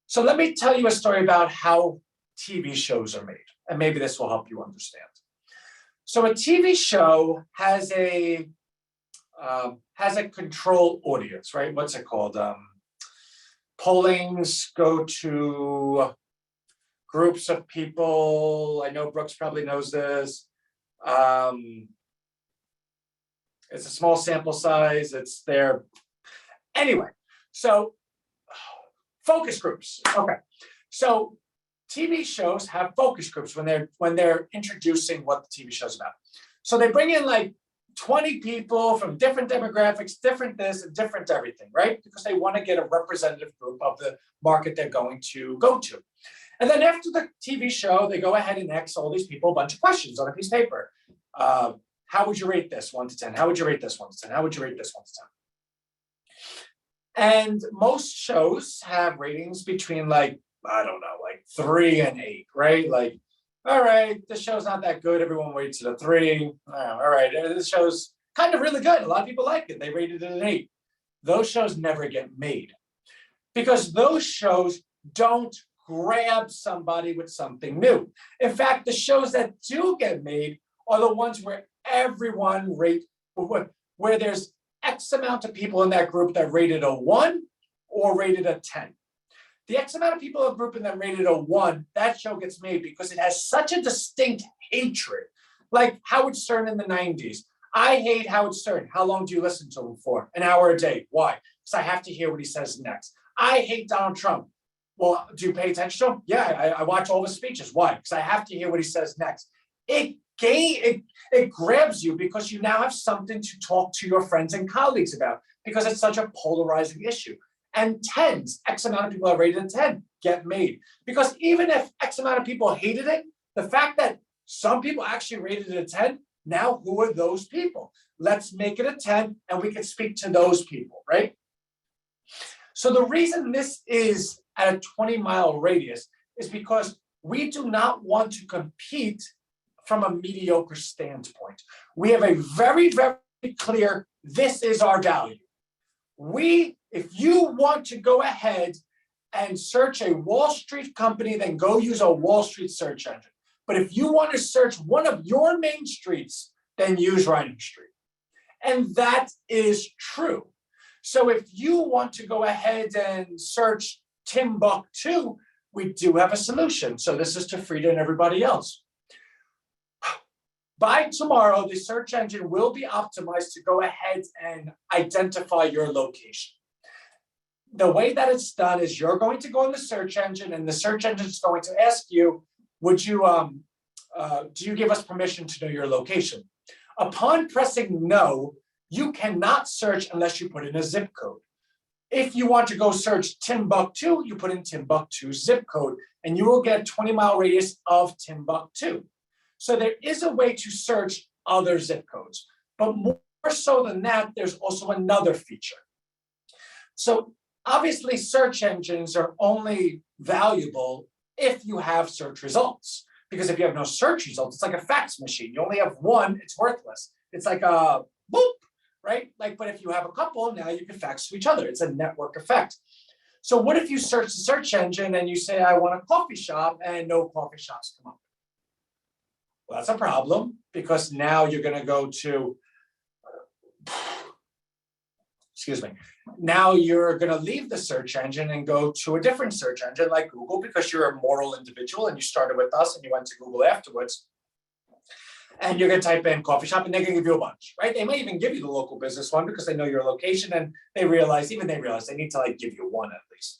So let me tell you a story about how TV shows are made. And maybe this will help you understand. So a TV show has a control audience, right? What's it called? Pollings go to groups of people. I know Brooks probably knows this. It's a small sample size. It's there. Anyway, so focus groups. Okay. So TV shows have focus groups when they're introducing what the TV show's about. So they bring in like 20 people from different demographics, different this and different everything, right? Because they want to get a representative group of the market they're going to go to. And then after the TV show, they go ahead and ask all these people a bunch of questions on a piece of paper. How would you rate this 1 to 10? How would you rate this 1 to 10? How would you rate this 1 to 10? And most shows have ratings between like, I don't know, like 3 and 8, right? Like, all right, this show's not that good. Everyone rates it a 3. All right, this show's kind of really good. A lot of people like it. They rated it an 8. Those shows never get made because those shows don't grab somebody with something new. In fact, the shows that do get made are the ones where everyone where there's X amount of people in that group that rated a 1 or rated a 10. The X amount of people in a group and that rated a 1, that show gets made because it has such a distinct hatred Like Howard Stern in the 90s. I hate Howard Stern. How long do you listen to him for? An hour a day. Why? Because I have to hear what he says next. I hate Donald Trump. Well, do you pay attention to him? Yeah, I watch all his speeches. Why? Because I have to hear what he says next. It grabs you because you now have something to talk to your friends and colleagues about because it's such a polarizing issue. And tens, X amount of people are rated a 10, get made. Because even if X amount of people hated it, the fact that some people actually rated it a 10, now who are those people? Let's make it a 10 and we can speak to those people, right? So the reason this is at a 20-mile radius is because we do not want to compete from a mediocre standpoint. We have a very, very clear, this is our value. If you want to go ahead and search a Wall Street company, then go use a Wall Street search engine. But if you want to search one of your main streets, then use RHINO Street. And that is true. So if you want to go ahead and search Timbuktu, we do have a solution. So this is to Frida and everybody else. By tomorrow, the search engine will be optimized to go ahead and identify your location. The way that it's done is you're going to go in the search engine and the search engine is going to ask you, do you give us permission to know your location? Upon pressing no, you cannot search unless you put in a zip code. If you want to go search Timbuktu, you put in Timbuktu zip code and you will get a 20-mile radius of Timbuktu. So there is a way to search other zip codes, but more so than that, there's also another feature. So obviously search engines are only valuable if you have search results, because if you have no search results, it's like a fax machine. You only have one, it's worthless. It's like a boop, right? But if you have a couple, now you can fax to each other. It's a network effect. So what if you search the search engine and you say, I want a coffee shop, and no coffee shops come up? Well, that's a problem because now you're going to go to, now you're going to leave the search engine and go to a different search engine like Google because you're a moral individual and you started with us and you went to Google afterwards. And you're going to type in coffee shop and they're going to give you a bunch, right? They may even give you the local business one because they know your location and they realize they need to give you one at least.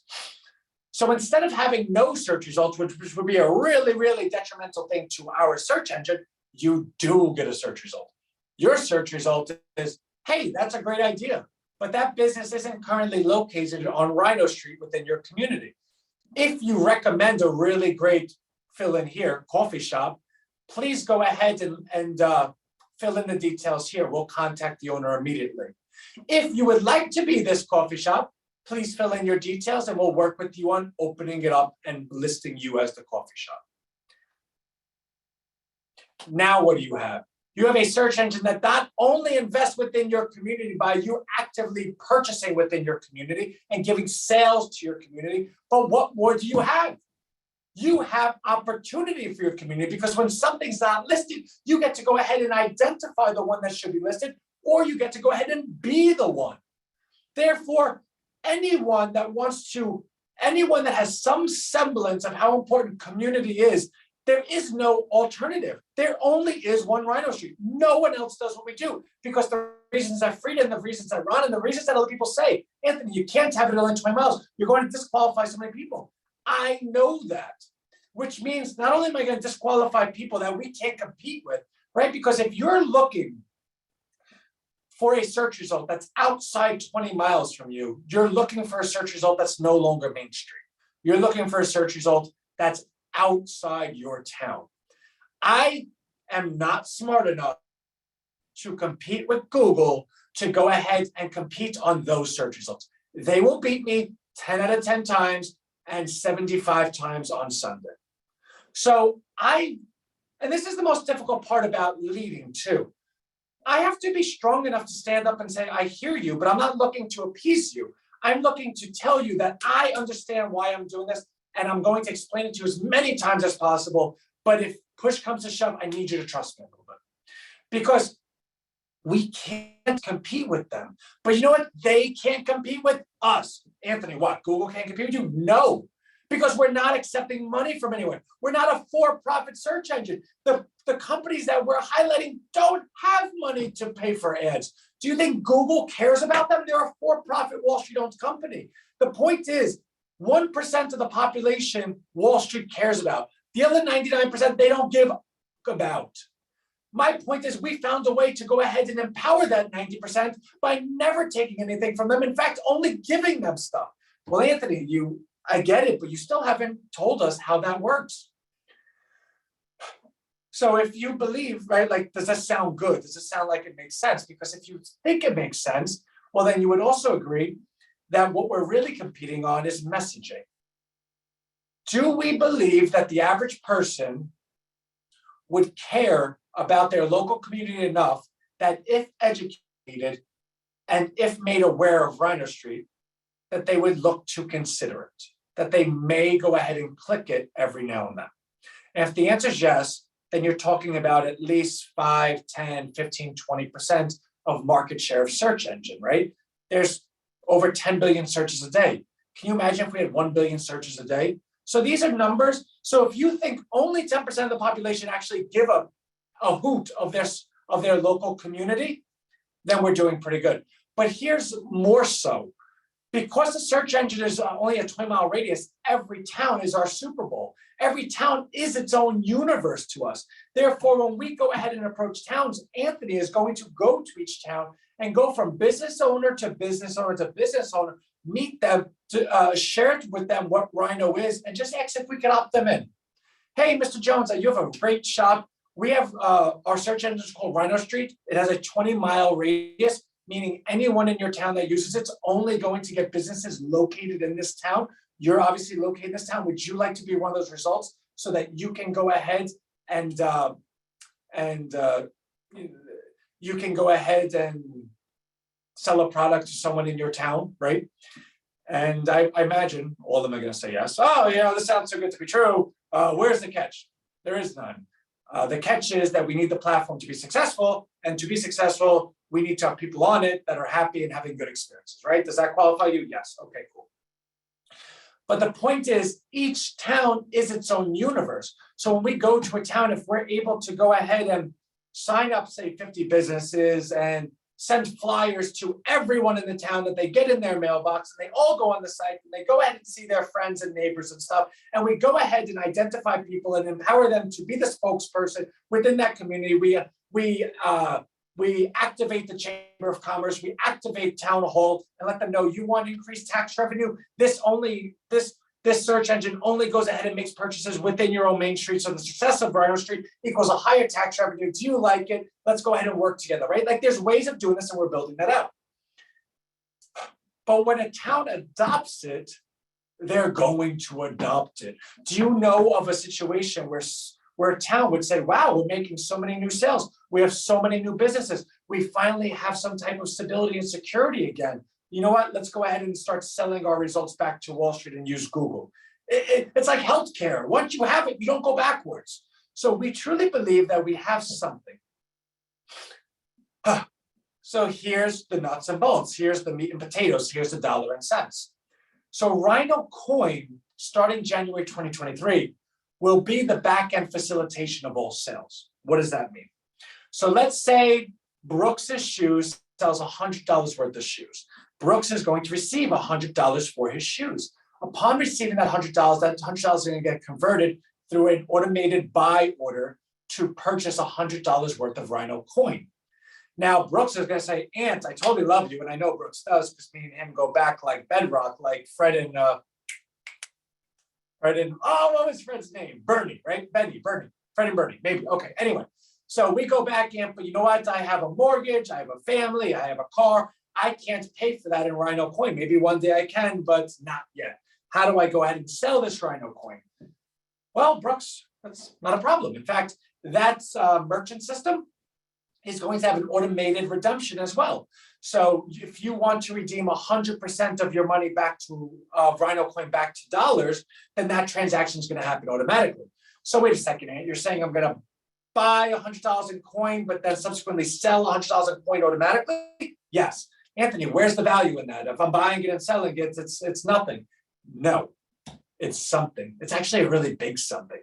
So instead of having no search results, which would be a really, really detrimental thing to our search engine, you do get a search result. Your search result is, hey, that's a great idea, but that business isn't currently located on RHINO Street within your community. If you recommend a really great fill in here, coffee shop, please go ahead and fill in the details here. We'll contact the owner immediately. If you would like to be this coffee shop, please fill in your details and we'll work with you on opening it up and listing you as the coffee shop. Now what do you have? You have a search engine that not only invests within your community by you actively purchasing within your community and giving sales to your community, but what more do you have? You have opportunity for your community because when something's not listed, you get to go ahead and identify the one that should be listed, or you get to go ahead and be the one. Therefore, anyone that has some semblance of how important community is, there is no alternative. There only is one RHINO Street. No one else does what we do because the reasons that Frida and the reasons that Ron and the reasons that other people say, Anthony, you can't have it only 20 miles. You're going to disqualify so many people. I know that, which means not only am I going to disqualify people that we can't compete with, right? Because if you're looking for a search result that's outside 20 miles from you, you're looking for a search result that's no longer Main Street. You're looking for a search result that's outside your town. I am not smart enough to compete with Google to go ahead and compete on those search results. They will beat me 10 out of 10 times and 75 times on Sunday. So and this is the most difficult part about leading too. I have to be strong enough to stand up and say, I hear you, but I'm not looking to appease you. I'm looking to tell you that I understand why I'm doing this, and I'm going to explain it to you as many times as possible. But if push comes to shove, I need you to trust me a little bit. Because we can't compete with them. But you know what? They can't compete with us. Anthony, what? Google can't compete with you? No. because we're not accepting money from anyone. We're not a for-profit search engine. The companies that we're highlighting don't have money to pay for ads. Do you think Google cares about them? They're a for-profit Wall Street-owned company. The point is, 1% of the population Wall Street cares about. The other 99% they don't give about. My point is, we found a way to go ahead and empower that 90% by never taking anything from them. In fact, only giving them stuff. Well, Anthony, I get it, but you still haven't told us how that works. So if you believe, right, like, does this sound good? Does it sound like it makes sense? Because if you think it makes sense, well, then you would also agree that what we're really competing on is messaging. Do we believe that the average person would care about their local community enough that if educated and if made aware of RHINO Street, that they would look to consider it, that they may go ahead and click it every now and then? And if the answer is yes, then you're talking about at least 5, 10, 15, 20% of market share of search engine, right? There's over 10 billion searches a day. Can you imagine if we had 1 billion searches a day? So these are numbers. So if you think only 10% of the population actually give a hoot of their local community, then we're doing pretty good. But here's more so. Because the search engine is only a 20-mile radius, every town is our Super Bowl. Every town is its own universe to us. Therefore, when we go ahead and approach towns, Anthony is going to go to each town and go from business owner to business owner to business owner, meet them, to share with them what RHINO is, and just ask if we can opt them in. Hey, Mr. Jones, you have a great shop. We have our search engine is called RHINO Street. It has a 20-mile radius, meaning anyone in your town that uses it's only going to get businesses located in this town. You're obviously located in this town. Would you like to be one of those results so that you can go ahead and you can go ahead and sell a product to someone in your town, right? And I imagine all of them are going to say yes. Oh, this sounds so good to be true. Where's the catch? There is none. The catch is that we need the platform to be successful, and to be successful, we need to have people on it that are happy and having good experiences, right? Does that qualify you? Yes. Okay, cool. But the point is, each town is its own universe. So when we go to a town, if we're able to go ahead and sign up, say, 50 businesses and send flyers to everyone in the town that they get in their mailbox, and they all go on the site and they go ahead and see their friends and neighbors and stuff. And we go ahead and identify people and empower them to be the spokesperson within that community. We activate the Chamber of Commerce, we activate Town Hall and let them know you want increased tax revenue. This search engine only goes ahead and makes purchases within your own main street. So the success of RHINO Street equals a higher tax revenue. Do you like it? Let's go ahead and work together, right? Like, there's ways of doing this and we're building that out. But when a town adopts it, they're going to adopt it. Do you know of a situation where a town would say, wow, we're making so many new sales. We have so many new businesses. We finally have some type of stability and security again. You know what? Let's go ahead and start selling our results back to Wall Street and use Google. It's like healthcare. Once you have it, you don't go backwards. So we truly believe that we have something. So here's the nuts and bolts. Here's the meat and potatoes. Here's the dollar and cents. So RHINO Coin, starting January 2023, will be the back-end facilitation of all sales. What does that mean? So let's say Brooks's shoes sells $100 worth of shoes. Brooks is going to receive $100 for his shoes. Upon receiving that $100, that $100 is going to get converted through an automated buy order to purchase $100 worth of RHINO Coin. Now, Brooks is going to say, Ant, I totally love you. And I know Brooks does, because me and him go back like bedrock, like Fred and what was Fred's name? Bernie, right? Bernie, Fred and Bernie, maybe. Okay, anyway. So we go back in, but you know what? I have a mortgage, I have a family, I have a car. I can't pay for that in RHINO Coin. Maybe one day I can, but not yet. How do I go ahead and sell this RHINO Coin? Well, Brooks, that's not a problem. In fact, that merchant system is going to have an automated redemption as well. So if you want to redeem 100% of your money back to RHINO Coin back to dollars, then that transaction is going to happen automatically. So wait a second, Ant, you're saying I'm going to buy $100 in coin, but then subsequently sell $100 in coin automatically? Yes. Anthony, where's the value in that? If I'm buying it and selling it, it's nothing. No. it's something. It's actually a really big something.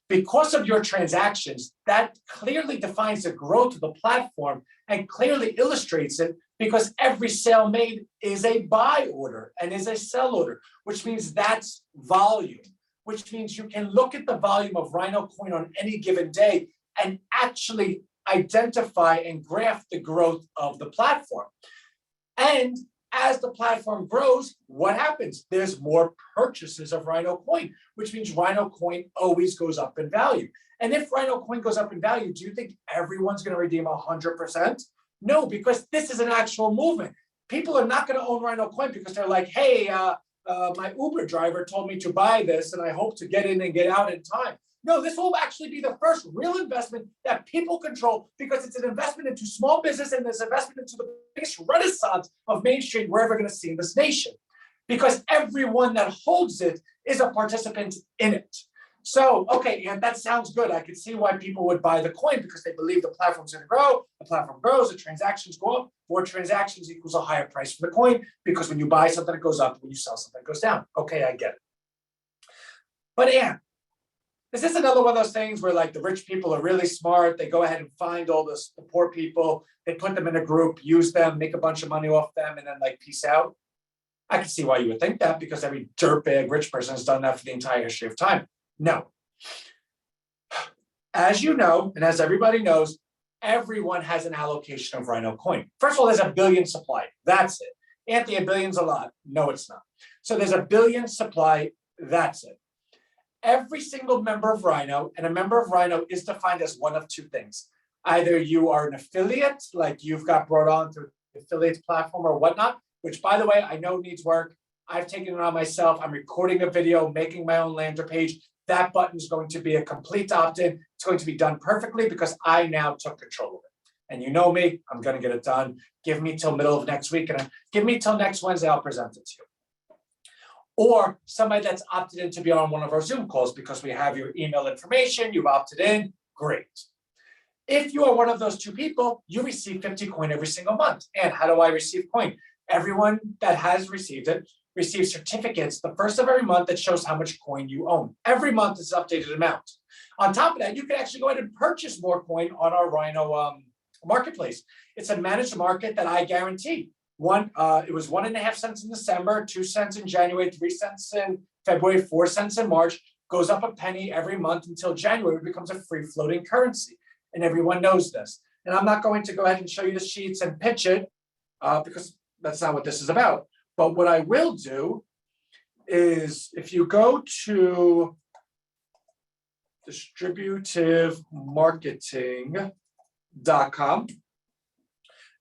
Because of your transactions, that clearly defines the growth of the platform and clearly illustrates it, because every sale made is a buy order and is a sell order, which means that's volume, which means you can look at the volume of RHINO coin on any given day and actually identify and graph the growth of the platform. And as the platform grows, what happens? There's more purchases of RHINO coin, which means RHINO coin always goes up in value. And if RHINO coin goes up in value, do you think everyone's going to redeem 100%? No, because this is an actual movement. People are not going to own RHINO coin because they're like, hey, my Uber driver told me to buy this and I hope to get in and get out in time. No, this will actually be the first real investment that people control, because it's an investment into small business and it's an investment into the biggest renaissance of Main Street we're ever going to see in this nation, because everyone that holds it is a participant in it. So, okay, and that sounds good. I can see why people would buy the coin, because they believe the platform's going to grow. The platform grows, the transactions go up. More transactions equals a higher price for the coin, because when you buy something, it goes up. When you sell something, it goes down. Okay, I get it. But Anne, is this another one of those things where like the rich people are really smart? They go ahead and find all the poor people, they put them in a group, use them, make a bunch of money off them, and then like peace out? I can see why you would think that, because every dirtbag rich person has done that for the entire history of time. No. As you know, and as everybody knows, everyone has an allocation of RHINO coin. First of all, there's a billion supply. That's it. Anthony, a billion's a lot. No, it's not. So there's a billion supply. That's it. Every single member of RHINO, and a member of RHINO is defined as one of two things. Either you are an affiliate, like you've got brought on through the affiliate platform or whatnot, which by the way, I know needs work. I've taken it on myself. I'm recording a video, making my own landing page. That button is going to be a complete opt-in. It's going to be done perfectly because I now took control of it. And you know me, I'm going to get it done. Give me till middle of next week, and give me till next Wednesday, I'll present it to you. Or somebody that's opted in to be on one of our Zoom calls because we have your email information, you've opted in, great. If you are one of those two people, you receive 50 coin every single month. And how do I receive coin? Everyone that has received it receives certificates the first of every month that shows how much coin you own. Every month is updated amount. On top of that, you can actually go ahead and purchase more coin on our RHINO marketplace. It's a managed market that I guarantee. It was 1.5 cents in December, 2 cents in January, 3 cents in February, 4 cents in March, goes up a penny every month until January. It becomes a free floating currency. And everyone knows this. And I'm not going to go ahead and show you the sheets and pitch it because that's not what this is about. But what I will do is if you go to distributivemarketing.com,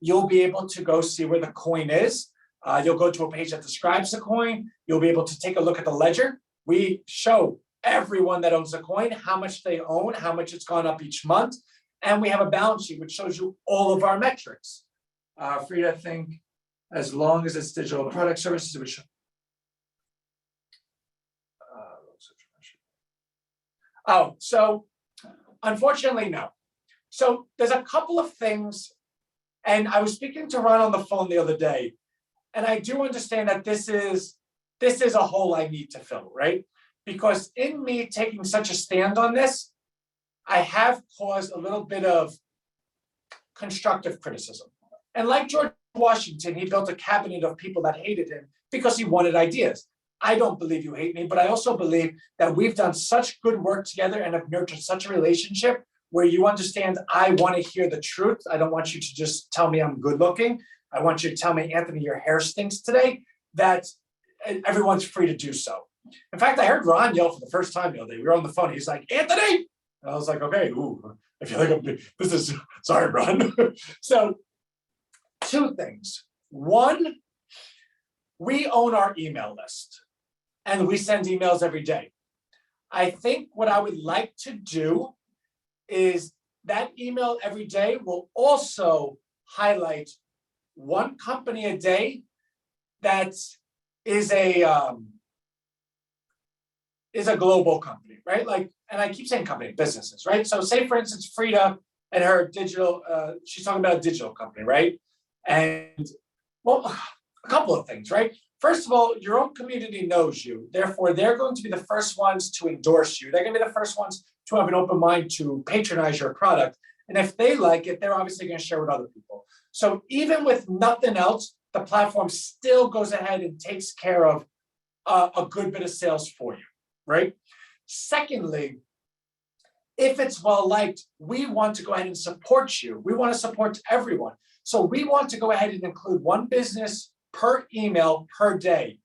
you'll be able to go see where the coin is. You'll go to a page that describes the coin. You'll be able to take a look at the ledger. We show everyone that owns a coin, how much they own, how much it's gone up each month. And we have a balance sheet, which shows you all of our metrics. Frida, I think, as long as it's digital product services, it would show. So unfortunately, no. So there's a couple of things. And I was speaking to Ron on the phone the other day, and I do understand that this is a hole I need to fill, right? Because in me taking such a stand on this, I have caused a little bit of constructive criticism. And like George Washington, he built a cabinet of people that hated him because he wanted ideas. I don't believe you hate me, but I also believe that we've done such good work together and have nurtured such a relationship where you understand I want to hear the truth. I don't want you to just tell me I'm good looking. I want you to tell me, Anthony, your hair stinks today. That everyone's free to do so. In fact, I heard Ron yell for the first time the other day. We were on the phone. He's like, Anthony. And I was like, okay, ooh, I feel like sorry, Ron. So two things. One, we own our email list and we send emails every day. I think what I would like to do is that email every day will also highlight one company a day that is a global company, right? Like, and I keep saying company, businesses, right? So say for instance, Frida and her digital, she's talking about a digital company, right? And well, a couple of things, right? first of all, your own community knows you. Therefore, they're going to be the first ones to endorse you. They're going to be the first ones to have an open mind to patronize your product. And if they like it, they're obviously going to share with other people. So even with nothing else, the platform still goes ahead and takes care of a good bit of sales for you, right? Secondly, if it's well liked, we want to go ahead and support you. We want to support everyone. So we want to go ahead and include one business per email per day.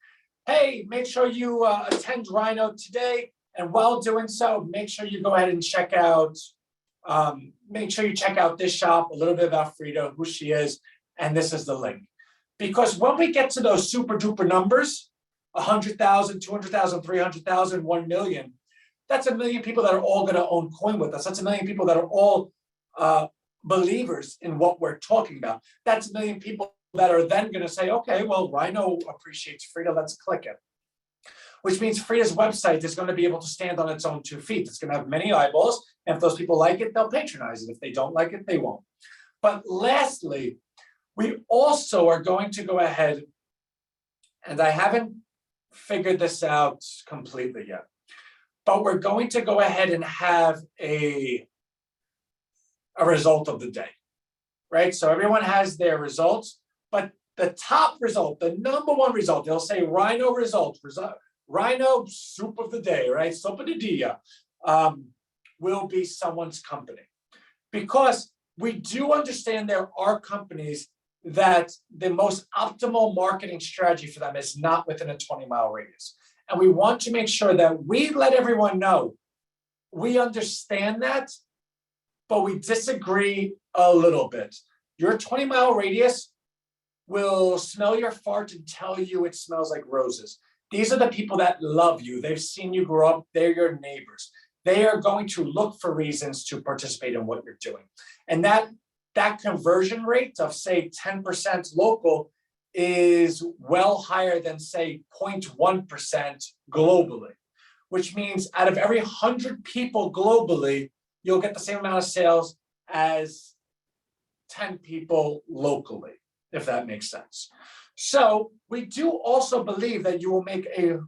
Hey, make sure you attend RHINO today. And while doing so, make sure you go ahead and check out, make sure you check out this shop, a little bit about Frida, who she is, and this is the link. Because when we get to those super duper numbers, 100,000, 200,000, 300,000, 1 million, that's a million people that are all going to own coin with us. That's a million people that are all believers in what we're talking about. That's a million people that are then going to say, okay, well, RHINO appreciates Frida, let's click it. Which means Frida's website is going to be able to stand on its own 2 feet. It's going to have many eyeballs. And if those people like it, they'll patronize it. If they don't like it, they won't. But lastly, we also are going to go ahead, and I haven't figured this out completely yet, but we're going to go ahead and have a result of the day, right? So everyone has their results, but the top result, the number one result, they'll say RHINO results, RHINO soup of the day, right? Soup of the dia, will be someone's company. Because we do understand there are companies that the most optimal marketing strategy for them is not within a 20-mile radius. And we want to make sure that we let everyone know we understand that, but we disagree a little bit. Your 20-mile radius will smell your fart and tell you it smells like roses. These are the people that love you. They've seen you grow up. They're your neighbors. They are going to look for reasons to participate in what you're doing. And that conversion rate of, say, 10% local is well higher than, say, 0.1% globally, which means out of every 100 people globally, you'll get the same amount of sales as 10 people locally, if that makes sense. So we do also believe that you will make a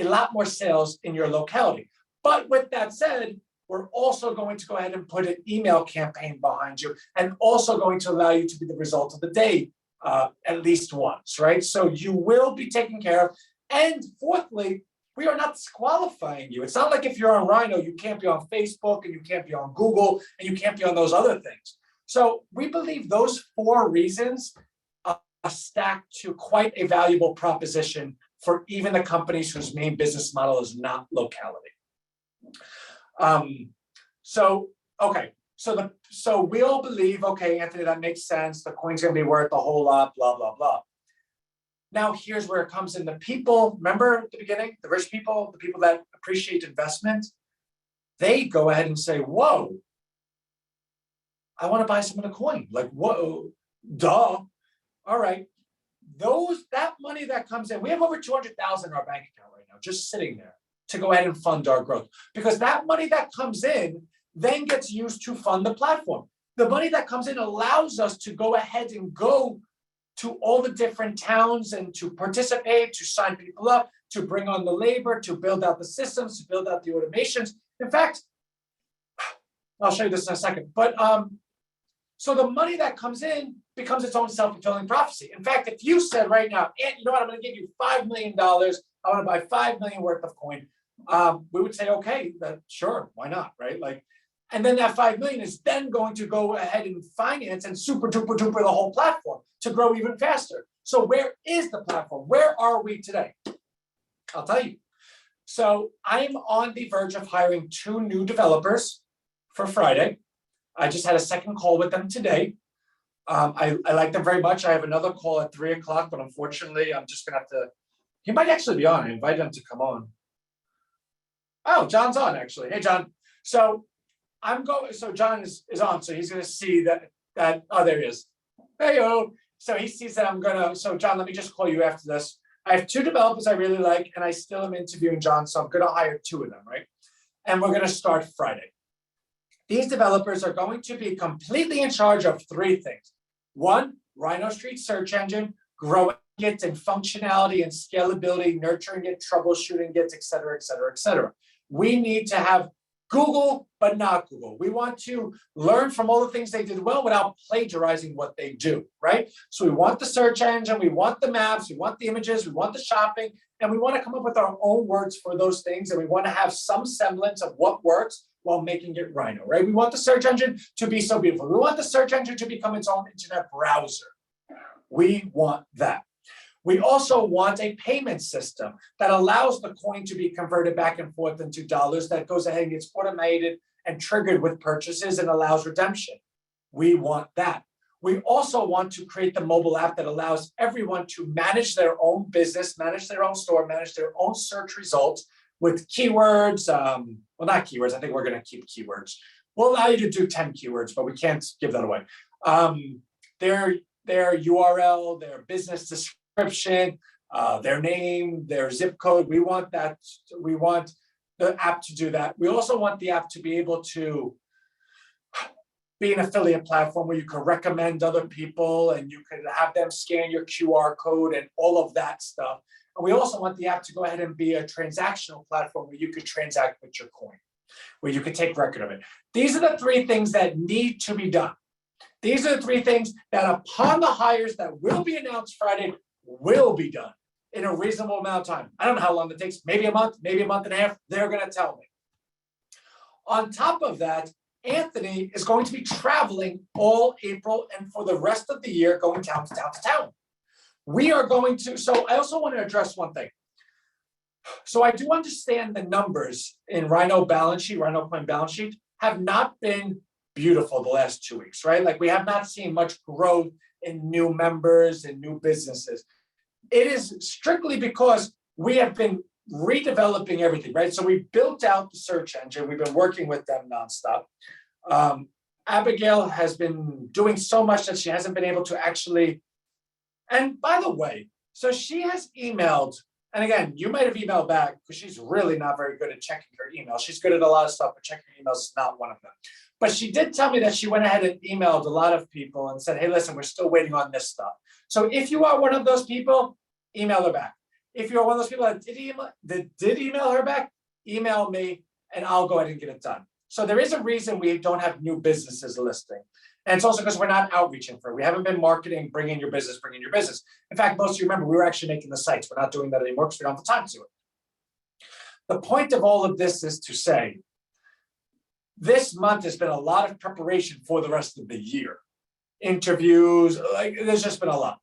lot more sales in your locality. But with that said, we're also going to go ahead and put an email campaign behind you, and also going to allow you to be the result of the day at least once, right? So you will be taken care of. And fourthly, we are not disqualifying you. It's not like if you're on RHINO, you can't be on Facebook and you can't be on Google and you can't be on those other things. So we believe those 4 reasons are stacked to quite a valuable proposition for even the companies whose main business model is not locality. So we all believe, okay, Anthony, that makes sense. The coin's going to be worth a whole lot, blah, blah, blah. Now, here's where it comes in. The people, remember at the beginning, the rich people, the people that appreciate investment, they go ahead and say, whoa, I want to buy some of the coin. Like, whoa, duh. All right. That money that comes in, we have over 200,000 in our bank account right now, just sitting there to go ahead and fund our growth. Because that money that comes in then gets used to fund the platform. The money that comes in allows us to go ahead and go to all the different towns and to participate, to sign people up, to bring on the labor, to build out the systems, to build out the automations. In fact, I'll show you this in a second. But so the money that comes in becomes its own self-fulfilling prophecy. In fact, if you said right now, you know what, I'm going to give you $5 million, I want to buy 5 million worth of coin, we would say, okay, sure, why not, right? Like, and then that 5 million is then going to go ahead and finance and super duper duper the whole platform to grow even faster. So where is the platform? Where are we today? I'll tell you. So I'm on the verge of hiring 2 new developers for Friday. I just had a second call with them today. I like them very much. I have another call at 3 o'clock, but unfortunately, I'm just gonna have to, he might actually be on. I invited him to come on. Oh, John's on actually. Hey, John. So John is on, so he's gonna see that, oh, there he is. Hey-o. So he sees that so John, let me just call you after this. I have 2 developers I really like, and I still am interviewing John, so I'm gonna hire 2 of them, right? And we're gonna start Friday. These developers are going to be completely in charge of 3 things. 1, RHINO Street search engine, growing it and functionality and scalability, nurturing it, troubleshooting it, et cetera, et cetera, et cetera. We need to have Google, but not Google. We want to learn from all the things they did well without plagiarizing what they do, right? So we want the search engine, we want the maps, we want the images, we want the shopping, and we want to come up with our own words for those things, and we want to have some semblance of what works while making it RHINO, right? We want the search engine to be so beautiful. We want the search engine to become its own internet browser. We want that. We also want a payment system that allows the coin to be converted back and forth into dollars, that goes ahead and gets automated and triggered with purchases and allows redemption. We want that. We also want to create the mobile app that allows everyone to manage their own business, manage their own store, manage their own search results with keywords. Well, not keywords. I think we're going to keep keywords. We'll allow you to do 10 keywords, but we can't give that away. Their URL, their business description, their name, their zip code. We want that. We want the app to do that. We also want the app to be able to be an affiliate platform where you can recommend other people and you can have them scan your QR code and all of that stuff. And we also want the app to go ahead and be a transactional platform where you could transact with your coin, where you could take record of it. These are the three things that need to be done. These are the three things that upon the hires that will be announced Friday will be done in a reasonable amount of time. I don't know how long it takes, maybe a month and a half. They're going to tell me. On top of that, Anthony is going to be traveling all April and for the rest of the year, going town to town to town. We are going to, so I also want to address one thing. So I do understand the numbers in RHINO balance sheet, RHINO coin balance sheet, have not been beautiful the last 2 weeks, right? Like we have not seen much growth in new members and new businesses. It is strictly because we have been redeveloping everything, right? So we built out the search engine. We've been working with them nonstop. Abigail has been doing so much that she hasn't been able to actually, and by the way, so she has emailed, and again, you might have emailed back because she's really not very good at checking her email. She's good at a lot of stuff, but checking her emails is not one of them. But she did tell me that she went ahead and emailed a lot of people and said, hey, listen, we're still waiting on this stuff. So if you are one of those people, email her back. If you're one of those people that did email her back, email me and I'll go ahead and get it done. So there is a reason we don't have new businesses listing. And it's also because we're not outreaching for it. We haven't been marketing, bring in your business, bring in your business. In fact, most of you remember, we were actually making the sites. We're not doing that anymore because we don't have the time to it. The point of all of this is to say, this month has been a lot of preparation for the rest of the year. Interviews, like there's just been a lot.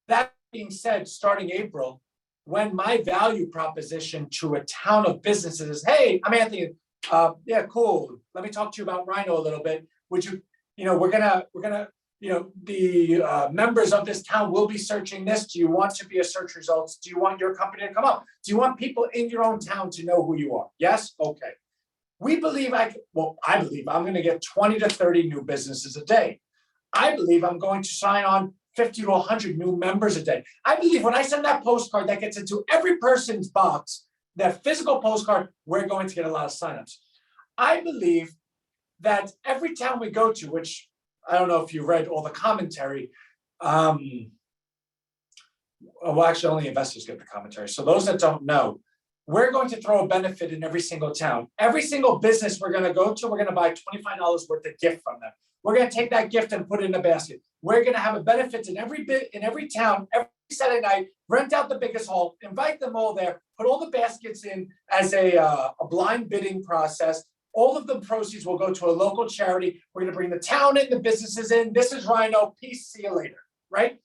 That being said, starting April, when my value proposition to a town of businesses is, hey, I'm Anthony. Yeah, cool. Let me talk to you about RHINO a little bit. Would you, we're gonna, the members of this town will be searching this. Do you want to be a search results? Do you want your company to come up? Do you want people in your own town to know who you are? Yes? Okay. We believe I believe I'm going to get 20 to 30 new businesses a day. I believe I'm going to sign on 50 to 100 new members a day. I believe when I send that postcard that gets into every person's box, that physical postcard, we're going to get a lot of signups. I believe that every town we go to, which I don't know if you read all the commentary, well, actually only investors get the commentary. So those that don't know, we're going to throw a benefit in every single town. Every single business we're going to go to, we're going to buy $25 worth of gift from them. We're going to take that gift and put it in a basket. We're going to have a benefit in every town, every Saturday night, rent out the biggest hall, invite them all there, put all the baskets in as a blind bidding process. All of the proceeds will go to a local charity. We're going to bring the town in, the businesses in. This is RHINO. Peace. See you later. Right?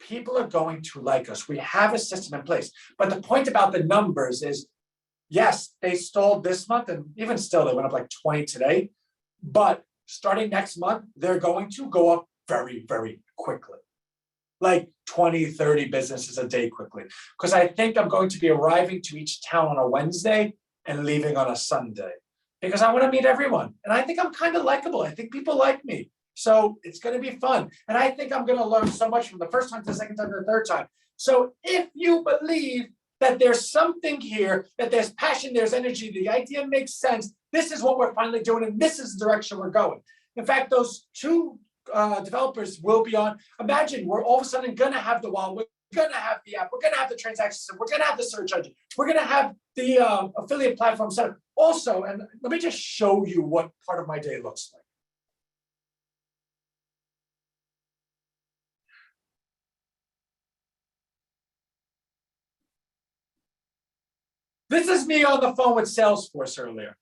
People are going to like us. We have a system in place. But the point about the numbers is, yes, they stalled this month, and even still, they went up like 20 today. But starting next month, they're going to go up very, very quickly. Like 20, 30 businesses a day quickly. Because I think I'm going to be arriving to each town on a Wednesday and leaving on a Sunday. Because I want to meet everyone. And I think I'm kind of likable. I think people like me. So it's going to be fun. And I think I'm going to learn so much from the first time to the second time to the third time. So if you believe that there's something here, that there's passion, there's energy, the idea makes sense, this is what we're finally doing, and this is the direction we're going. In fact, those two developers will be on. Imagine we're all of a sudden going to have the Wild We're going to have the app. We're going to have the transaction system. We're going to have the search engine. We're going to have the affiliate platform set up. Also, and let me just show you what part of my day looks like. This is me on the phone with Salesforce earlier.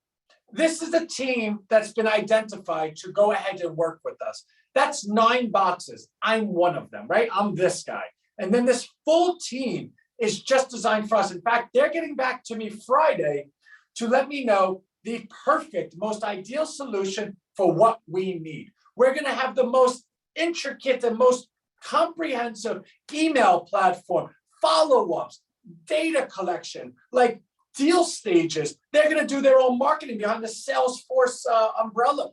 This is a team that's been identified to go ahead and work with us. That's 9 boxes. I'm one of them, right? I'm this guy. And then this full team is just designed for us. In fact, they're getting back to me Friday to let me know the perfect, most ideal solution for what we need. We're going to have the most intricate and most comprehensive email platform, follow-ups, data collection, like deal stages. They're going to do their own marketing behind the Salesforce umbrella.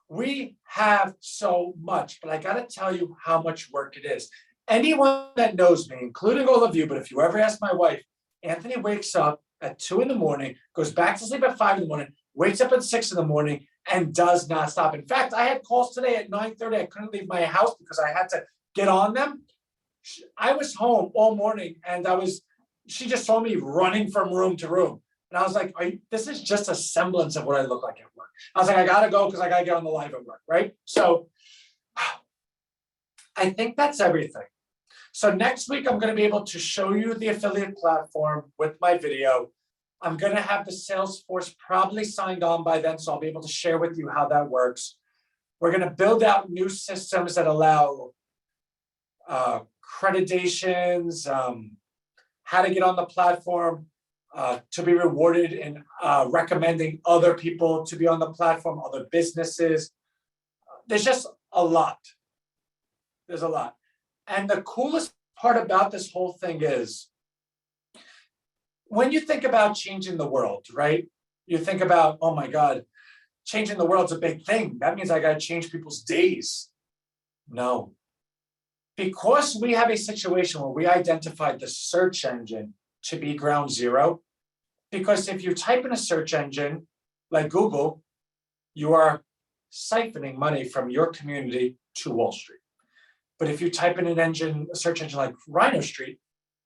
We have so much, but I got to tell you how much work it is. Anyone that knows me, including all of you, but if you ever ask my wife, Anthony wakes up at 2 in the morning, goes back to sleep at 5 in the morning, wakes up at 6 in the morning, and does not stop. In fact, I had calls today at 9:30. I couldn't leave my house because I had to get on them. I was home all morning, and she just saw me running from room to room. And I was like, this is just a semblance of what I look like at work. I was like, I gotta go because I gotta get on the live at work, right? So I think that's everything. So next week, I'm gonna be able to show you the affiliate platform with my video. I'm gonna have the Salesforce probably signed on by then, so I'll be able to share with you how that works. We're gonna build out new systems that allow accreditations, how to get on the platform, to be rewarded in recommending other people to be on the platform, other businesses. There's just a lot. There's a lot. And the coolest part about this whole thing is, when you think about changing the world, right? You think about, oh my God, changing the world's a big thing. That means I got to change people's days. No. Because we have a situation where we identified the search engine to be ground zero, because if you type in a search engine like Google, you are siphoning money from your community to Wall Street. But if you type in a search engine like RHINO Street,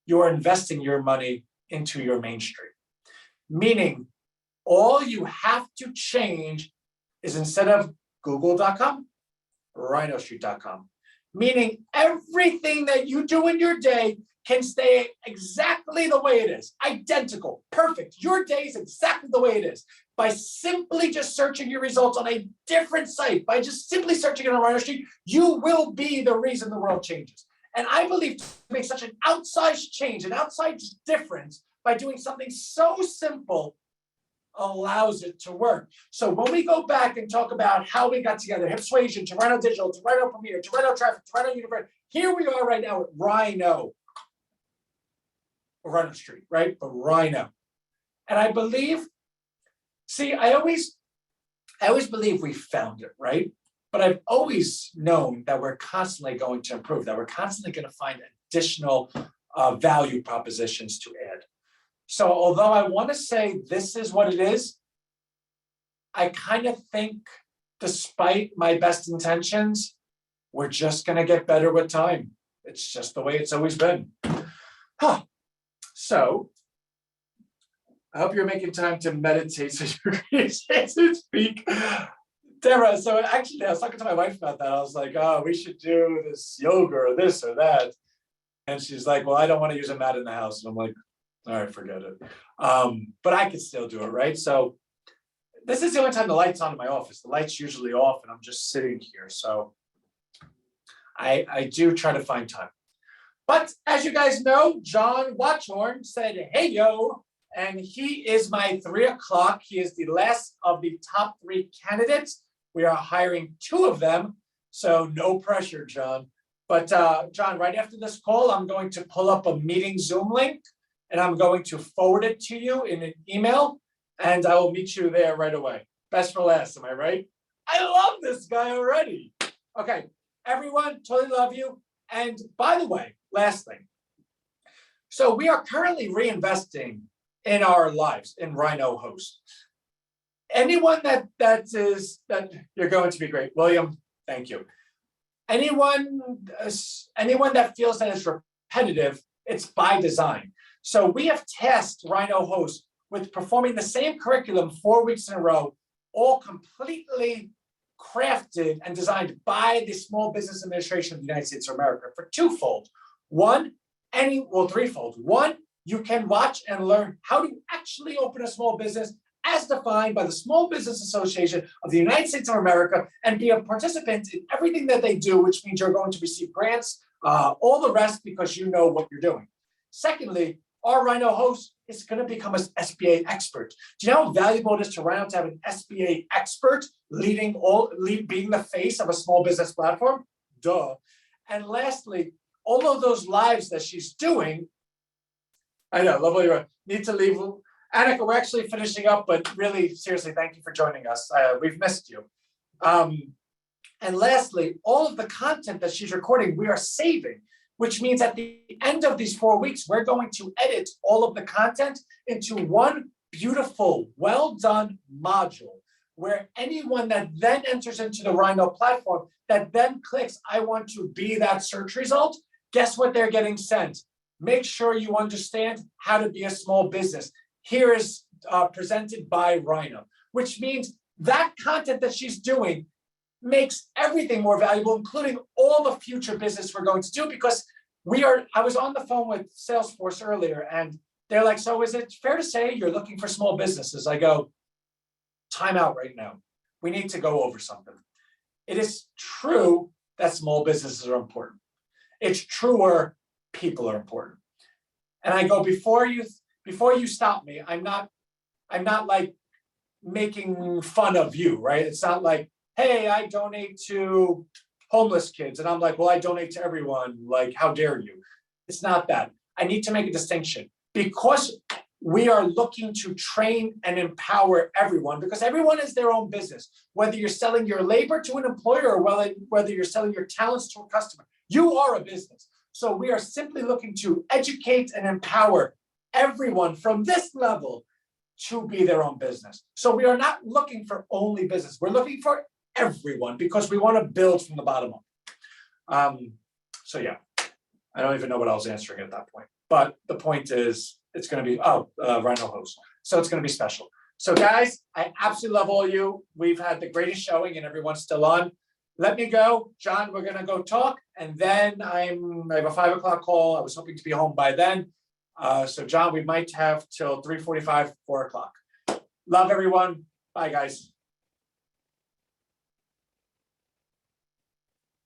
you are investing your money into your Main Street. Meaning, all you have to change is, instead of google.com, rhinostreet.com. Meaning everything that you do in your day can stay exactly the way it is, identical, perfect. Your day is exactly the way it is. By simply just searching your results on a different site, by just simply searching it on RHINO Street, you will be the reason the world changes. And I believe to make such an outsized change, an outsized difference, by doing something so simple, allows it to work. So when we go back and talk about how we got together, Hipsuasion, to RHINO Digital, to RHINO Premier, to RHINO Traffic, to RHINO University, here we are right now at RHINO, or RHINO Street, right? But RHINO. And I believe, I always believe we found it, right? But I've always known that we're constantly going to improve, that we're constantly going to find additional value propositions to add. So although I want to say this is what it is, I kind of think, despite my best intentions, we're just going to get better with time. It's just the way it's always been. So I hope you're making time to meditate so you can speak. Deborah, so actually I was talking to my wife about that. I was like, oh, we should do this yoga or this or that. And she's like, well, I don't want to use a mat in the house. And I'm like, all right, forget it. But I can still do it, right? So this is the only time the light's on in my office. The light's usually off and I'm just sitting here. So I do try to find time. But as you guys know, John Watchorn said, hey, yo, and he is my 3 o'clock. He is the last of the top 3 candidates. We are hiring 2 of them. So no pressure, John. But John, right after this call, I'm going to pull up a meeting Zoom link and I'm going to forward it to you in an email and I will meet you there right away. Best for last, am I right? I love this guy already. Okay, everyone, totally love you. And by the way, last thing. So we are currently reinvesting in our lives in RHINO Host. Anyone that you're going to be great. William, thank you. Anyone that feels that is competitive, it's by design. So we have tasked RHINO hosts with performing the same curriculum 4 weeks in a row, all completely crafted and designed by the Small Business Administration of the United States of America for twofold. Threefold. One, you can watch and learn how to actually open a small business as defined by the Small Business Association of the United States of America and be a participant in everything that they do, which means you're going to receive grants, all the rest because you know what you're doing. Secondly, our RHINO host is going to become an SBA expert. Do you know how valuable it is to RHINO to have an SBA expert being the face of a small business platform? Duh. And lastly, all of those lives that she's doing, I know, lovely, need to leave. Annika, we're actually finishing up, but really, seriously, thank you for joining us. We've missed you. And lastly, all of the content that she's recording, we are saving, which means at the end of these 4 weeks, we're going to edit all of the content into one beautiful, well-done module where anyone that then enters into the RHINO platform that then clicks, I want to be that search result, guess what they're getting sent? Make sure you understand how to be a small business. Here is presented by RHINO, which means that content that she's doing makes everything more valuable, including all the future business we're going to do, because I was on the phone with Salesforce earlier and they're like, so is it fair to say you're looking for small businesses? I go, time out right now. We need to go over something. It is true that small businesses are important. It's truer people are important. And I go, before you stop me, I'm not like making fun of you, right? It's not like, hey, I donate to homeless kids. And I'm like, well, I donate to everyone. Like, how dare you? It's not that. I need to make a distinction because we are looking to train and empower everyone because everyone is their own business. Whether you're selling your labor to an employer or whether you're selling your talents to a customer, you are a business. So we are simply looking to educate and empower everyone from this level to be their own business. So we are not looking for only business. We're looking for everyone because we want to build from the bottom up. So yeah, I don't even know what I was answering at that point. But the point is, it's going to be, RHINO host. So it's going to be special. So guys, I absolutely love all of you. We've had the greatest showing and everyone's still on. Let me go. John, we're going to go talk. And then I have a 5 o'clock call. I was hoping to be home by then. So John, we might have till 3:45, 4 o'clock. Love everyone. Bye, guys.